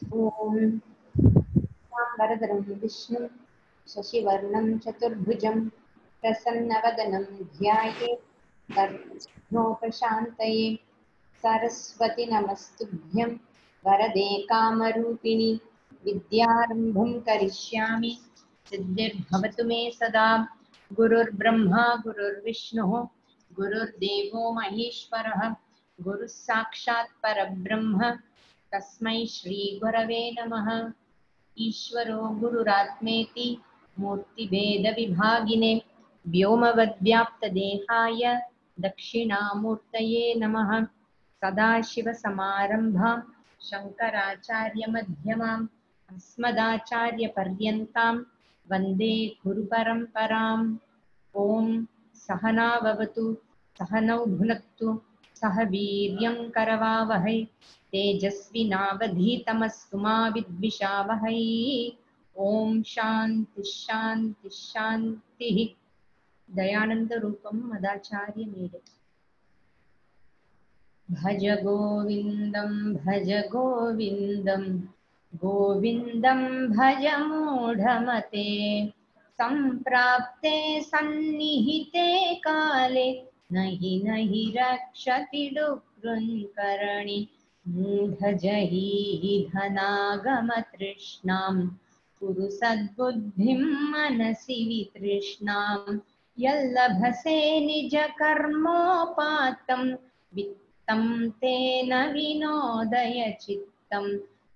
ॐ वरदरं विष्णुं शशिवर्णं चतुर्भुजं प्रसन्नवदनं ध्यायेत् सर्वविघ्नोपशान्तये। सरस्वती नमस्तुभ्यं वरदे कामरूपिणि विद्यारम्भं करिष्यामि सिद्धिर्भवतु मे सदा। गुरुर्ब्रह्मा गुरुर्विष्णुः गुरुर्देवो महेश्वरः गुरुः साक्षात् परब्रह्म तस्मै श्री गुरवे नमः। ईश्वरो गुरुरात्मेति मूर्तिभेदविभागिने व्योमवद्व्याप्तदेहाय दक्षिणामूर्तये नमः। सदाशिवसमारम्भां शङ्कराचार्यमध्यमाम् अस्मदाचार्यपर्यन्तां वन्दे गुरुपरम्पराम्। ॐ सहना भवतु सहनौ भुनक्तु सह वीर्यं करवावहै तेजस्विनावधीतमस्तु मा विद्विषावहै। ॐ शान्ति शान्ति शान्तिः। दयानंद रूपम मदाचार्य मेरे। भज गोविंदम गोविंदम भज मूढ़मते संप्राप्ते सन्निहिते काले नहि नहि रक्षति दुष्कृंकरणि मूढजहि धनागम तृष्णां कुरु सद्बुद्धिं मनसि वितृष्णां यल्लभसे निज कर्मोपातं वित्तं तेन विनोदय चित्तं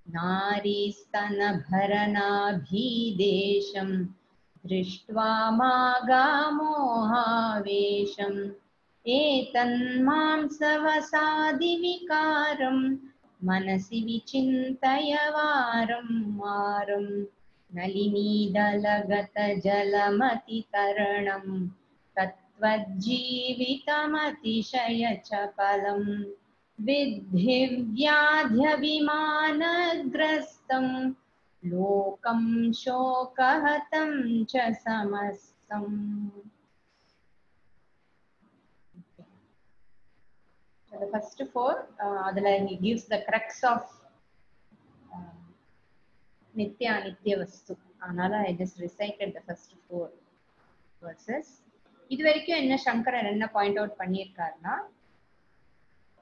नारीस्तनभरनाभीदेशं दृष्ट्वा मागामोहावेशम् एतन्मांसवसादिविकारं मनसि विचिन्तय वारं वारं नलिनीदलगतजलमतितरणं तत्त्वज्जीवितमतिशयचपलं विद्धि व्याध्यभिमानग्रस्तं लोकं शोकहतं च समस्तम्। The first four, he gives the crux of Nitya Anitya Vastu. Anala I just recited the first four verses. இது வரைக்கும் என்ன சங்கரன் என்ன பாயிண்ட் அவுட் பண்ணியிருக்காருன்னா,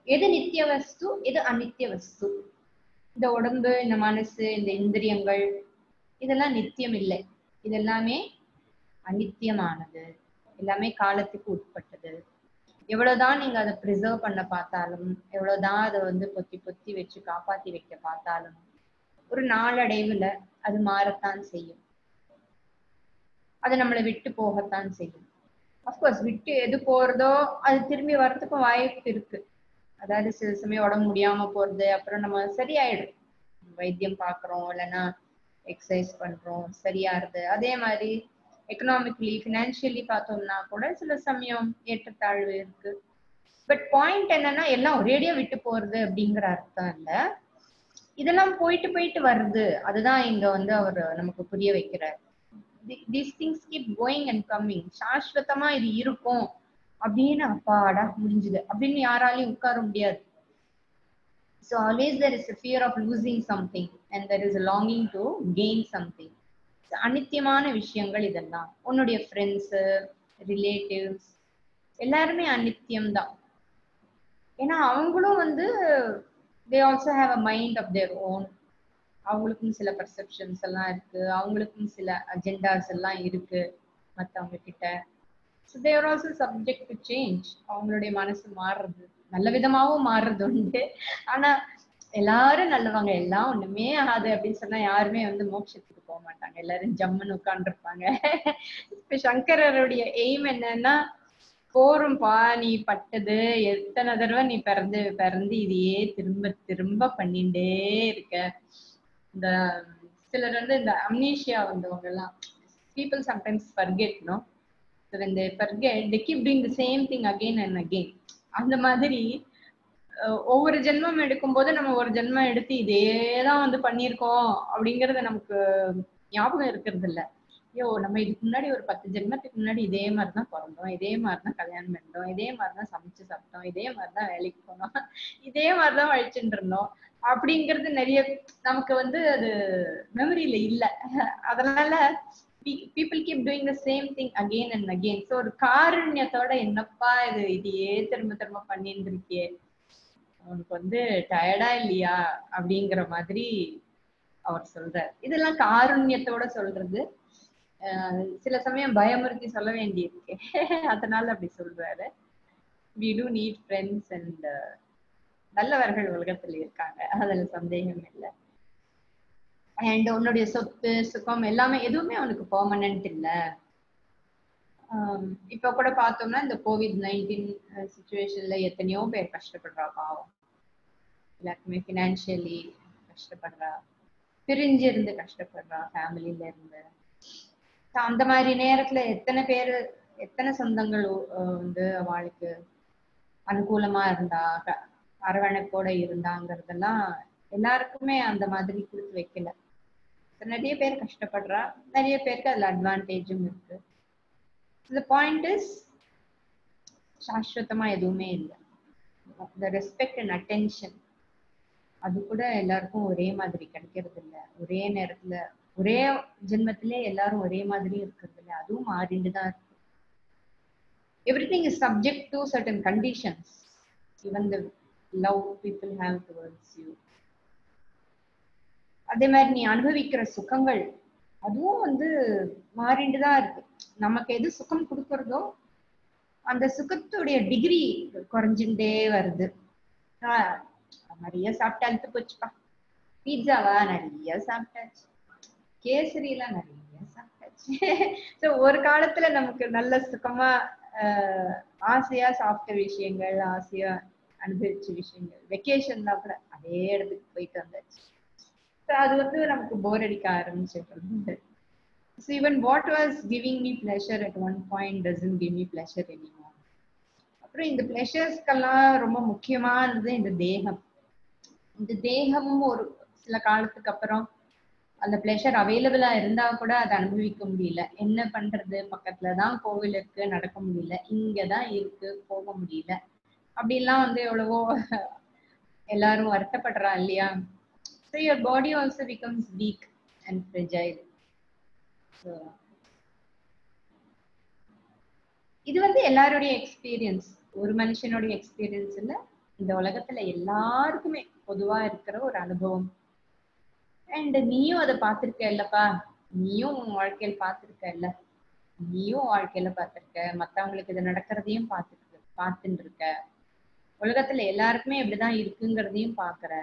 எது நித்திய வஸ்து எது அநித்திய வஸ்து, இந்த உடம்பு இந்த மனசு இந்த இந்திரியங்கள் இதெல்லாம் நித்தியம் இல்லை, இதெல்லாமே அநித்தியமானது, எல்லாமே காலத்துக்கு உட்பட்டது. எவ்வளவுதான் நீங்க அதை ப்ரிசர்வ் பண்ண பார்த்தாலும், எவ்வளவுதான் அதை பொத்தி பொத்தி வச்சு காப்பாத்தி வைக்க பார்த்தாலும் ஒரு நாளடைவுல அது மாறத்தான் செய்யும், அது நம்மளை விட்டு போகத்தான் செய்யும். அஃப்கோர்ஸ் விட்டு எது போறதோ அது திரும்பி வர்றதுக்கும் வாய்ப்பு இருக்கு. அதாவது சில சமயம் உடம்பு முடியாம போறது, அப்புறம் நம்ம சரியாயிடும், வைத்தியம் பாக்குறோம் இல்லைன்னா எக்ஸசைஸ் பண்றோம் சரியாருது. அதே மாதிரி எக்கனாமிக்கலி ஃபினான்ஷியலி பார்த்தோம்னா கூட சில சமயம் ஏற்றத்தாழ்வு இருக்கு. பட் பாயிண்ட் என்னன்னா, எல்லாம் ஒரேடியா விட்டு போறது அப்படிங்கிற அர்த்தம் இல்ல, இதெல்லாம் போயிட்டு போயிட்டு வருது. அதுதான் இங்க அவர் நமக்கு புரிய வைக்கிறார். These things keep going and coming. சாஸ்வதமா இது இருக்கும் அப்படின்னு அப்பாடா முடிஞ்சது அப்படின்னு யாராலையும் உட்கார முடியாது. So always there is a fear of losing something and there is a longing to gain something. அநித்தியமான விஷயங்கள் இதெல்லாம். உன்னுடைய ஃப்ரெண்ட்ஸ் ரிலேட்டிவ்ஸ் எல்லாருமே அநித்தியம் தான். ஏன்னா அவங்களும் they also have a mind of their own. அவங்களுக்கும் சில பர்செப்ஷன்ஸ் எல்லாம் இருக்கு, அவங்களுக்கும் சில அஜெண்டாஸ் எல்லாம் இருக்கு மற்றவங்க கிட்ட. So they are also subject to change. அவங்களுடைய மனசு மாறுறது, நல்ல விதமாவும் மாறுறது உண்டு. ஆனா எல்லாரும் நல்லவங்க, எல்லாம் ஒண்ணுமே ஆகாது அப்படின்னு சொன்னா யாருமே மோட்சத்துக்கு போக மாட்டாங்க, எல்லாரும் ஜம்முன்னு உட்கார்ந்துருப்பாங்க. இப்ப சங்கரருடைய எய்ம் என்னன்னா, போரும்பா நீ பட்டது, எத்தனை தடவை நீ பிறந்து பிறந்து இதையே திரும்ப திரும்ப பண்ணிட்டே இருக்க. இந்த சிலர் இந்த அம்னீஷியா வந்தவங்க எல்லாம், people sometimes forget, no? So when they forget, they keep doing the same thing again and again. அந்த மாதிரி ஒவ்வொரு ஜென்மம் எடுக்கும் போது நம்ம ஒரு ஜென்மம் எடுத்து இதேதான் பண்ணியிருக்கோம் அப்படிங்கறது நமக்கு ஞாபகம் இருக்கிறது இல்ல. ஐயோ நம்ம இதுக்கு முன்னாடி ஒரு 10 ஜென்மத்துக்கு முன்னாடி இதே மாதிரிதான் பிறந்தோம், இதே மாதிரிதான் கல்யாணம் பண்ணோம், இதே மாதிரிதான் சமைச்சு சாப்பிட்டோம், இதே மாதிரிதான் வேலைக்கு போனோம், இதே மாதிரிதான் வழிச்சுட்டு இருந்தோம் அப்படிங்கிறது நிறைய நமக்கு வந்து அது மெமரியில இல்ல. அதனால people keep doing the same thing again and again. So ஒரு காருண்யத்தோட என்னப்பா இதையே திரும்ப திரும்ப பண்ணிட்டு இருக்கியே, உனக்கு வந்து டயர்டா இல்லையா அப்படிங்கிற மாதிரி அவர் சொல்றார். இதெல்லாம் காருண்யத்தோட சொல்றது. சில சமயம் பயமுறுத்தி சொல்ல வேண்டியிருக்கு. அதனால அப்படி சொல்றாரு. we do need friends and நல்லவர்கள் உலகத்துல இருக்காங்க, அதுல சந்தேகம் இல்லை. அண்ட் உன்னுடைய சொத்து சுகம் எல்லாமே எதுவுமே அவனுக்கு பெர்மனன்ட் இல்ல. இப்ப கூட பார்த்தோம்னா இந்த COVID-19 சிச்சுவேஷன்ல எத்தனையோ பேர் கஷ்டப்படுறா பாவம். எல்லாருக்குமே ஃபினான்ஷியலி கஷ்டப்படுறா, பிரிஞ்சு இருந்து கஷ்டப்படுறா ஃபேமிலியில இருந்து. அந்த மாதிரி நேரத்துல எத்தனை சொந்தங்கள் வந்து அவளுக்கு அனுகூலமா இருந்தா, அரவணைப்போட இருந்தாங்கிறதெல்லாம் எல்லாருக்குமே அந்த மாதிரி கொடுத்து வைக்கல. நிறைய பேர் கஷ்டப்படுறா, நிறைய பேருக்கு அதுல அட்வான்டேஜும் இருக்கு. the point is சாஸ்வதமா எதுவுமே இல்லை. the respect and attention அது கூட எல்லாருக்கும் ஒரே மாதிரி கிடைக்கிறது இல்லை. ஒரே நேரத்துல ஒரே ஜென்மத்திலே எல்லாரும் ஒரே மாதிரி இருக்கிறது இல்லை, அதுவும் மாறிண்டுதான் இருக்கு. everything is subject to certain conditions, even the love people have towards you. அதே மாதிரி நீ அனுபவிக்கிற சுகங்கள் அதுவும் வந்து மாறிண்டுதான் இருக்கு. நமக்கு எது சுகம் கொடுக்கறதோ அந்த சுகத்துடைய டிகிரி குறைஞ்சுட்டே வருது. நிறைய சாப்பிட்டு அழுத்து போச்சுப்பா, பீட்சாவா நிறைய சாப்பிட்டாச்சு, கேசரியெல்லாம் நிறைய சாப்பிட்டாச்சு. ஸோ ஒரு காலத்துல நமக்கு நல்ல சுகமா ஆசையா சாப்பிட்ட விஷயங்கள், ஆசையா அனுபவிச்ச விஷயங்கள், வெக்கேஷன்லாம் கூட அதே இடத்துக்கு போயிட்டு வந்தாச்சு. அது வந்து நமக்கு போர் அடிக்க ஆரம்பிச்சிட்டு. So even what was giving me pleasure at one point doesn't give me pleasure anymore. அப்புறம் இந்த பிளஷர்ஸ்க்கெல்லாம் ரொம்ப முக்கியமானது இந்த தேகம். இந்த தேகமும் ஒரு சில காலத்துக்கு அப்புறம் அந்த பிளஷர் அவைலபிளா இருந்தா கூட அதை அனுபவிக்க முடியல. என்ன பண்றது, பக்கத்துலதான் கோவில் இருக்கு, நடக்க முடியல, இங்கதான் இருக்கு, போக முடியல, அப்படிலாம் வந்து எவ்வளவோ எல்லாரும் வருத்தப்படுறா இல்லையா? So your body also becomes weak and fragile. So இது வந்து எல்லாருடைய எக்ஸ்பீரியன்ஸ், ஒரு மனுஷனுடைய எக்ஸ்பீரியன்ஸ் இல்ல, இந்த உலகத்துல எல்லாருக்குமே பொதுவா இருக்கிற ஒரு அனுபவம். அண்ட் நீயும் அதை பார்த்திருக்க இல்லப்பா, நீயும் வாழ்க்கையில பார்த்திருக்க இல்ல, நீயும் வாழ்க்கையில பார்த்திருக்க, மத்தவங்களுக்கு இது நடக்கிறதையும் பார்த்துட்டு இருக்க, உலகத்துல எல்லாருக்குமே எப்படிதான் இருக்குங்கிறதையும் பாக்குற.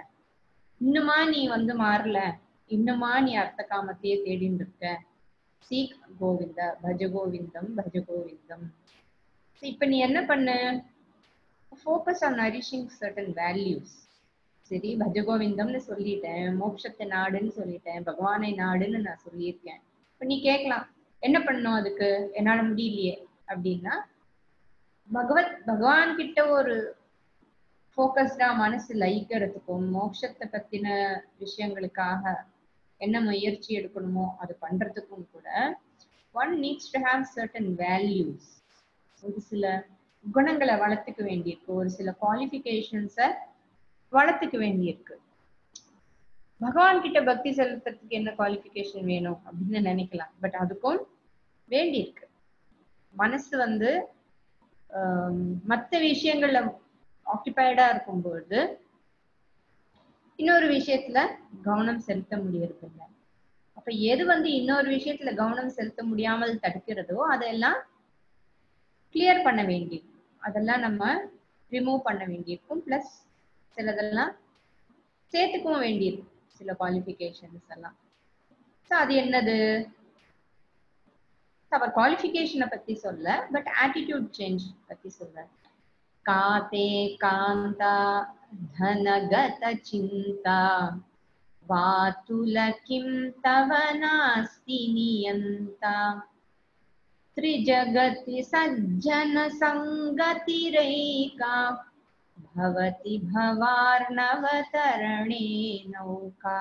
இன்னுமா நீ வந்து மாறல, இன்னுமா நீ அர்த்த காமத்தையே தேடிட்டு இருக்க. சீக் கோவிந்த, பஜ கோவிந்தம், பஜ கோவிந்தம். இப்ப நீ என்ன பண்ணு, focus on nourishing certain values. சரி, பஜகோவிந்தம்னு சொல்லிட்டேன், மோட்சத்தை நாடுன்னு சொல்லிட்டேன், பகவானை நாடுன்னு நான் சொல்லியிருக்கேன். இப்ப நீ கேட்கலாம், என்ன பண்ணும் அதுக்கு, என்னால முடியலையே அப்படின்னா, பகவான் கிட்ட ஒரு ஃபோக்கஸ்டா மனசு லயிக்கிறதுக்கும், மோட்சத்தை பத்தின விஷயங்களுக்காக என்ன முயற்சி எடுக்கணுமோ அது பண்றதுக்கும் கூட one needs to have certain values. ஒரு சில குணங்களை வளர்த்துக்க வேண்டியிருக்கு, ஒரு சில குவாலிஃபிகேஷன்ஸை வளர்த்துக்க வேண்டியிருக்கு. பகவான் கிட்ட பக்தி செலுத்துறதுக்கு என்ன குவாலிஃபிகேஷன் வேணும் அப்படின்னு நினைக்கலாம், பட் அதுக்கும் வேண்டியிருக்கு. மனசு வந்து மற்ற விஷயங்கள்ல ஆக்குபைடா இருக்கும்போது இன்னொரு விஷயத்துல கவனம் செலுத்த முடியறது இல்லை. அப்ப எது வந்து இன்னொரு விஷயத்துல கவனம் செலுத்த முடியாமல் தடுக்கிறதோ அதெல்லாம் கிளியர் பண்ண வேண்டியிருக்கும், அதெல்லாம் நம்ம ரிமூவ் பண்ண வேண்டியிருக்கும். பிளஸ் சிலதெல்லாம் சேர்த்துக்கவும் வேண்டியிருக்கும், சில குவாலிஃபிகேஷன்ஸ் எல்லாம். ஸோ அது என்னது, அவர் குவாலிஃபிகேஷனை பத்தி சொல்ல, பட் ஆட்டிடியூட் சேஞ்ச் பத்தி சொல்ல. காதே காந்தா தனகத சிந்தா வாதுல கிம் தவ நாஸ்தி நியந்தா त्रिजगति सज्जन संगतिरेका भवति भवार्णवतरणे नौका.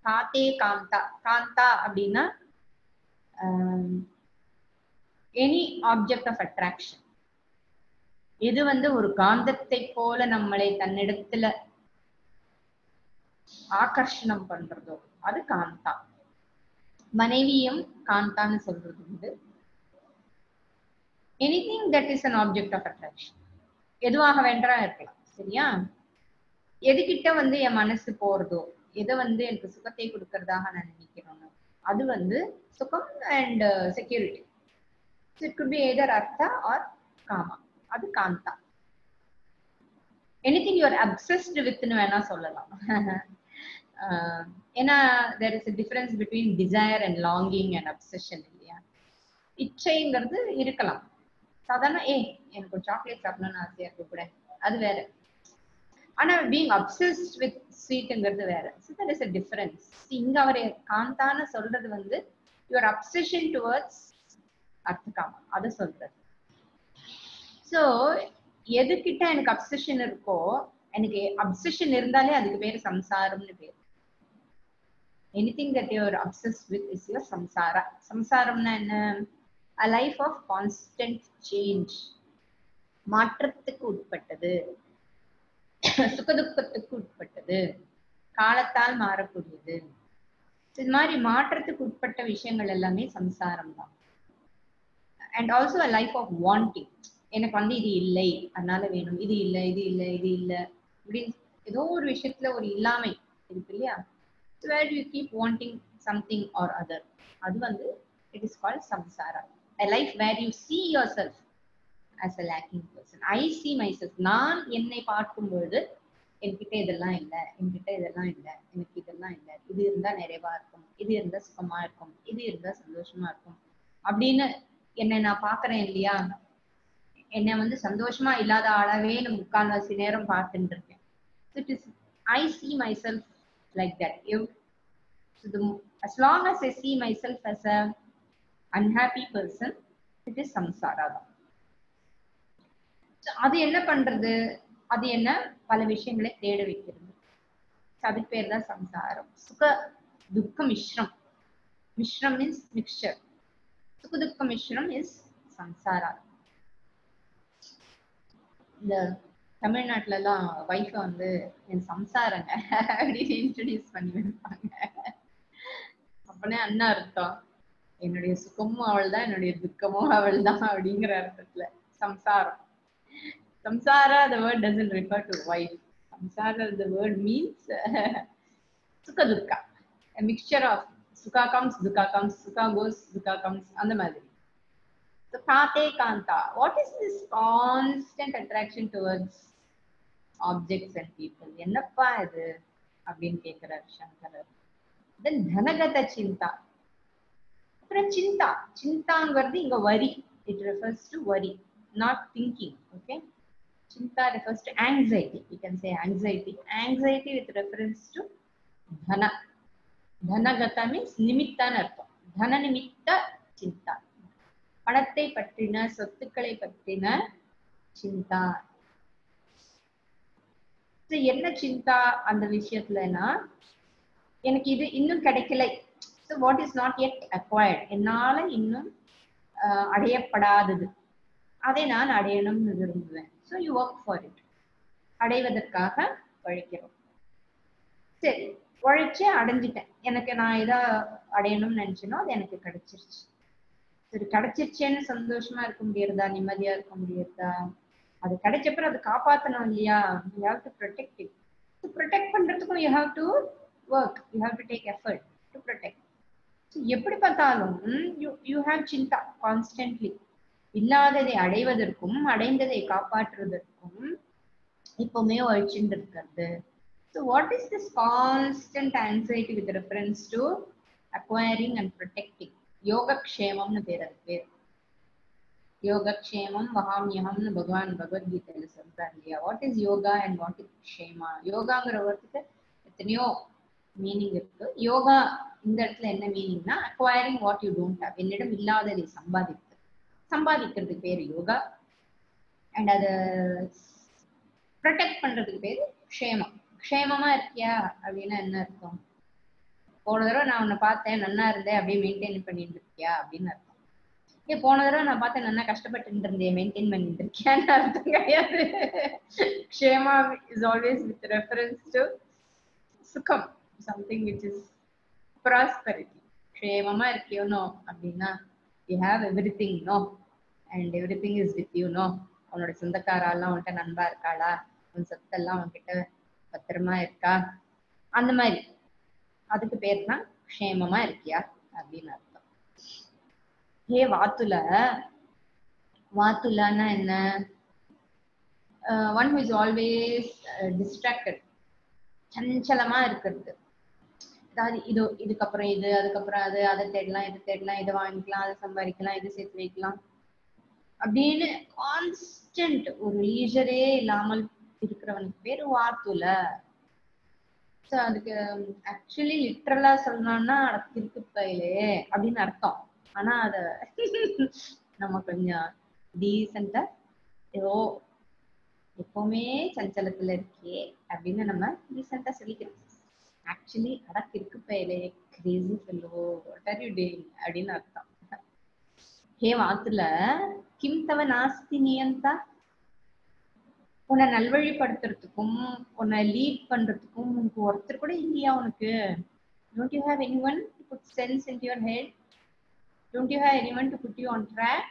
காத்தே காந்தா, காந்தா அப்படின்னா எனி ஆப்ஜெக்ட் ஆஃப் அட்ராக்ஷன். எது வந்து ஒரு காந்தத்தை போல நம்மளை தன்னிடத்துல ஆகர்ஷணம் பண்றதோ அது காந்தா. மனைவியும் காந்தான்னு சொல்றது உண்டு. Anything that is an object of attraction, எதுவாக வேண்டா இருக்கலாம். சரியா? எதுகிட்ட என் மனசு போறதோ, எதை எனக்கு சுகத்தை கொடுக்கறதாக நான் நினைக்கிறேனோ அது சுகம் and security. It could be either artha or kama, அது காந்தா. எனிதிங் யூ ஆர் அப்சஸ்ட் வித்னு வேணா சொல்லலாம். ஏன்னா there is a difference between desire and longing and obsession இல்லையா? இச்சைங்கிறது இருக்கலாம். சாதாரண எனக்கு ஒரு சாக்லேட் சாப்பிடணும்னு ஆசையா இருக்கு கூட, அது வேற. ஆனா being obsessed with sweetங்கிறது வேற. So there is a difference. இங்க அவரு காந்தான்னு சொல்றது your obsession towards அர்த்தகாமா அது சொல்றது. சோ எதுகிட்ட எனக்கு அப்சஷன் இருக்கோ, எனக்கு அப்சஷன் இருந்தாலே அதுக்கு பேரு சம்சாரம்னு பேரு. anything that you are obsessed with is your samsara. சம்சாரம்னா என்ன? a life of constant change, மாற்றத்துக்கு உட்பட்டது, சுகதுக்கத்துக்கு உட்பட்டது, காலத்தால் மாறக்கூடியது. இது மாதிரி மாற்றத்துக்கு உட்பட்ட விஷயங்கள் எல்லாமே சம்சாரம் தான். And also a life of wanting. எனக்கு இது இல்லை அதனால வேணும், இது இல்லை இது இல்லை இது இல்லை அப்படின்னு ஏதோ ஒரு விஷயத்துல ஒரு இல்லாமை இருக்கு இல்லையா? So where do you keep wanting something or other? அது it is called samsara. A life where you see yourself as a lacking person. I see myself. நான் என்னை பார்க்கும்போது என்கிட்ட இதெல்லாம் இல்லை, என்கிட்ட இதெல்லாம் இல்லை, எனக்கு இதெல்லாம் இல்லை, இது இருந்தா நிறைவா இருக்கும், இது இருந்தா சுகமா இருக்கும், இது இருந்தா சந்தோஷமா இருக்கும் அப்படின்னு என்னை நான் பாக்குறேன் இல்லையா? என்னை சந்தோஷமா இல்லாத ஆளாவே நான் முக்கால்வாசி நேரம் பார்த்துட்டு இருக்கேன். So it is, I see myself like that. So as long as I see myself as a unhappy person, it is samsara. So அது என்ன பண்றது? அது என்ன பல விஷயங்களை தேட வைக்கிறது. அதுக்கு பேர் தான் சம்சாரம். சுக துக்க மிஸ்ரம். Meshram means mixer. சுக துக்க மிஸ்ரம் இஸ் சம்சாரா. இந்த தமிழ்நாட்டுல எல்லாம் வைஃப என் சம்சாரங்க அப்படின்னு இன்ட்ரடியூஸ் பண்ணி வைப்பாங்க. அப்பனே அண்ணா அர்த்தம், என்னுடைய சுகமும் அவள் தான், என்னுடைய துக்கமும் அவள் தான் அப்படிங்கிற அர்த்தத்துல சம்சாரம். Samsara, the word doesn't refer to wife. Samsara, the word means sukha dukkha. A mixture of sukha comes, sukha goes, dukha comes, and the madri. So, kate kanta. What is this constant attraction towards objects and people? Ennappa idu? Abdin kekara Shankara. Then dhanagata chinta. Apra chinta. Chintangardi inga worry. It refers to worry, not thinking. Okay. Chinta refers to anxiety. You can say anxiety. Anxiety with reference to dhana. Dhanagata means nimitta nartha. Dhana nimitta chinta. பணத்தை பற்றின, சொத்துக்களை பற்றின சிந்தா. என்ன சிந்தா அந்த விஷயத்துலனா, எனக்கு இது இன்னும் கிடைக்கலை. So what is not yet acquired, என்னால இன்னும் அடையப்படாதது, அதை நான் அடையணும்னு விரும்புவேன். So you work for it. அடைவதற்காக உழைக்கிறோம். சரி, உழைச்சு அடைஞ்சிட்டேன். எனக்கு நான் எதை அடையணும்னு நினைச்சேனோ அது எனக்கு கிடைச்சிருச்சு. சரி, கிடைச்சிருச்சேன்னு சந்தோஷமா இருக்க முடியறதா, நிம்மதியா இருக்க முடியறதா? அது கிடைச்சப்பறம் அது காப்பாற்றணும் இல்லையா? You have to protect it. To protect பண்றதுக்கும் you have to work. You have to take effort to protect. So எப்படி பார்த்தாலும் you have chinta constantly. இல்லாததை அடைவதற்கும் அடைந்ததை காப்பாற்றுவதற்கும் இப்பவுமே உழைச்சுட்டு இருக்கிறது. So what is this constant anxiety with reference to acquiring and protecting? யோகக்ஷேமம்னு பேர். அது பேர் யோகக்ஷேமம் வகாமியகம்னு பகவான் பகவத்கீதையில சொல்றாரு இல்லையா? What is yoga and what is kshema? யோகாங்கிற வார்த்தைக்கு எத்தனையோ மீனிங் இருக்கு. யோகா இந்த இடத்துல என்ன மீனிங்னா, acquiring what you don't have. என்னிடம் இல்லாததை சம்பாதிக்கிறதுக்கு பேரு யோகா. அண்ட் அதை ப்ரொடெக்ட் பண்றதுக்கு பேரு க்ஷேமம். க்ஷேமமா இருக்கியா அப்படின்னா என்ன அர்த்தம்? போன தடவை நான் உன்னை பார்த்தேன், நல்லா இருந்தேன், அப்படியே மெயின்டைன் பண்ணிட்டு இருக்கியா அப்படின்னு அர்த்தம். போன தடவை நான் பார்த்தேன், நல்லா கஷ்டப்பட்டு இருந்தேன், மெயின்டைன் பண்ணிட்டு இருக்கியான்னு அர்த்தம் கிடையாது. Kshema is always with reference to sukham, something which is prosperity. க்ஷேமமா இருக்கியோனோ அப்படின்னா you have everything no, and everything is with you no. உன்னோட சொந்தக்காரெல்லாம் உன்கிட்ட நண்பா இருக்காளா, உன் சொத்தெல்லாம் உன்கிட்ட பத்திரமா இருக்கா, அந்த மாதிரி அதுக்கு பேர் தான் க்ஷேமமா இருக்கியா அப்படின்னு அர்த்தம். ஹே வாத்துல, வாத்துலன்னா என்ன? One who is always distracted, சஞ்சலமா இருக்கிறது. அதாவது இது இதுக்கப்புறம் இது, அதுக்கப்புறம் அது, அதை தேடலாம், இதை தேடலாம், இதை வாங்கிக்கலாம், அதை சம்பாதிக்கலாம், இதை சேர்த்து வைக்கலாம் அப்படின்னு கான்ஸ்டன்ட் ஒரு லீஜரே இல்லாமல் இருக்கிறவனுக்கு பேரு வாத்துல. ஸோ அதுக்கு ஆக்சுவலி லிட்ரலா சொல்லணும்னா இருக்கு பயிலே அப்படின்னு அர்த்தம். ஆனா அத நம்ம கொஞ்சம் டீசெண்டா ஏதோ எப்பவுமே சஞ்சலத்துல இருக்கே அப்படின்னு நம்ம டீசெண்டா சொல்லிக்கிறோம். ஆக்சுவலி அடக்கு இருக்கு பயிலே, crazy fellow, what are you doing அப்படின்னு அர்த்தம். ஹே வாத்துல, கிம் தவ நாஸ்தி நியந்தா, உன்னை நல்வழிப்படுத்துறதுக்கும் உன்னை லீட் பண்றதுக்கும் உனக்கு ஒருத்தர் கூட இல்லையா உனக்கு? Don't you have anyone to put sense into your head? Don't you have anyone to put you on track?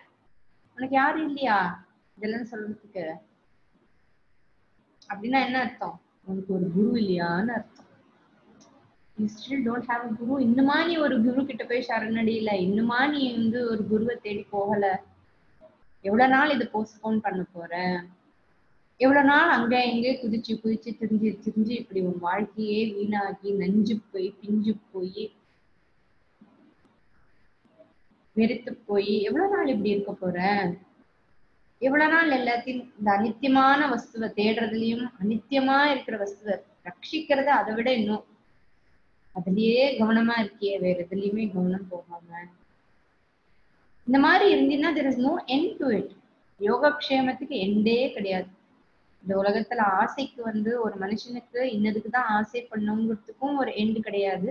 உனக்கு யாரும் இல்லையா இதெல்லாம் சொல்றதுக்கு? அப்படின்னா என்ன அர்த்தம்? உனக்கு ஒரு குரு இல்லையான்னு அர்த்தம். You still don't have a guru. இன்னுமா நீ ஒரு குரு கிட்ட போய் சரணடையில, இன்னுமா நீ வந்து ஒரு குருவை தேடி போகல. எவ்வளவு நாள் இதை போஸ்ட்போன் பண்ண போற? எவ்வளவு நாள் அங்க எங்கே குதிச்சு குதிச்சு திரிஞ்சு திரிஞ்சு இப்படி உன் வாழ்க்கையே வீணாகி நஞ்சு போய் பிஞ்சு போய் வெறுத்து போய் எவ்வளவு நாள் இப்படி இருக்க போற? எவ்வளவு நாள் எல்லாத்தையும் இந்த அனித்தியமான வஸ்துவை தேடுறதுலயும் அனித்தியமா இருக்கிற வஸ்துவை ரட்சிக்கிறத அதை விட இன்னும் அதுலயே கவனமா இருக்கியே, வேற எதுலயுமே கவனம் போகாம இந்த மாதிரி இருந்தீங்கன்னா there is no end to it. யோகக்ஷேமத்துக்கு எண்டே கிடையாது. இந்த உலகத்துல ஆசைக்கு வந்து ஒரு மனுஷனுக்கு இன்னதுக்குதான் ஆசை பண்ணுங்கிறதுக்கும் ஒரு எண்டு கிடையாது.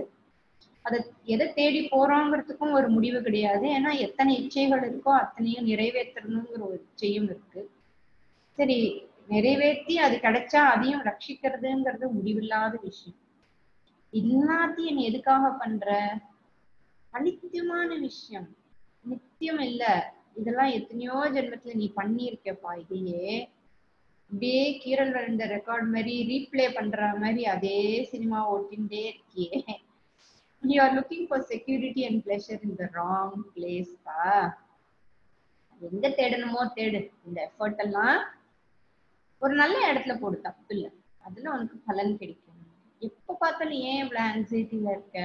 அதை எதை தேடி போறோங்கிறதுக்கும் ஒரு முடிவு கிடையாது. ஏன்னா எத்தனை இச்சைகள் இருக்கோ அத்தனையும் நிறைவேற்றணுங்கிற ஒரு இச்சையும் இருக்கு. சரி, நிறைவேற்றி அது கிடைச்சா அதையும் ரட்சிக்கிறதுங்கிறது முடிவில்லாத விஷயம். எல்லாத்தையும் நீ எதுக்காக பண்ற? அனித்தியமான விஷயம், நித்தியம் இல்ல. இதெல்லாம் எத்தனையோ ஜென்மத்துல நீ பண்ணியிருக்கப்பா. இதையே இப்படியே கீரல் விழுந்த ரெக்கார்ட் மாதிரி ரீப்ளே பண்ற மாதிரி அதே சினிமா ஓட்டின்டே இருக்கியே. You are looking for security and pleasure in the wrong place பா. எங்க தேடணுமோ தேடு. இந்த எஃபர்ட் எல்லாம் ஒரு நல்ல இடத்துல போடு, தப்பு இல்லை. அதுல உனக்கு பலன் கிடைக்கும். எப்ப பார்த்தாலும் ஏன் இவ்வளவு ஆங்ஸைட்டில இருக்க?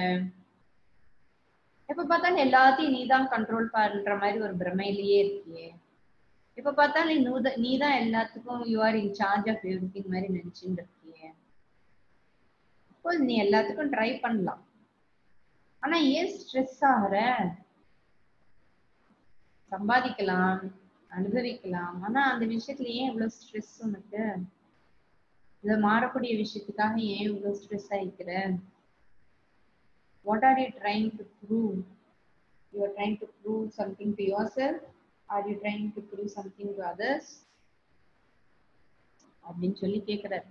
எப்ப பார்த்தாலும் எல்லாத்தையும் நீதான் கண்ட்ரோல் பண்ற மாதிரி ஒரு பிரமையிலேயே இருக்கியே. எப்ப பார்த்தாலும் நீதான் எல்லாத்துக்கும் you are in charge of everything மாதிரி நினைச்சுட்டு இருக்கியே. இப்போ நீ எல்லாத்துக்கும் ட்ரை பண்ணலாம். ஆனா ஏன் ஸ்ட்ரெஸ் ஆகுற? சம்பாதிக்கலாம், அனுபவிக்கலாம், ஆனா அந்த விஷயத்துல ஏன் இவ்வளவு ஸ்ட்ரெஸ் உனக்கு? இத மாறக்கூடிய விஷயத்துக்காக ஏன் இவ்வளவு stress ஆயிக்கிற? What are you trying to prove? You are trying to prove something to yourself? Are you trying to prove something to others? அப்படின்னு சொல்லி கேக்குறாரு.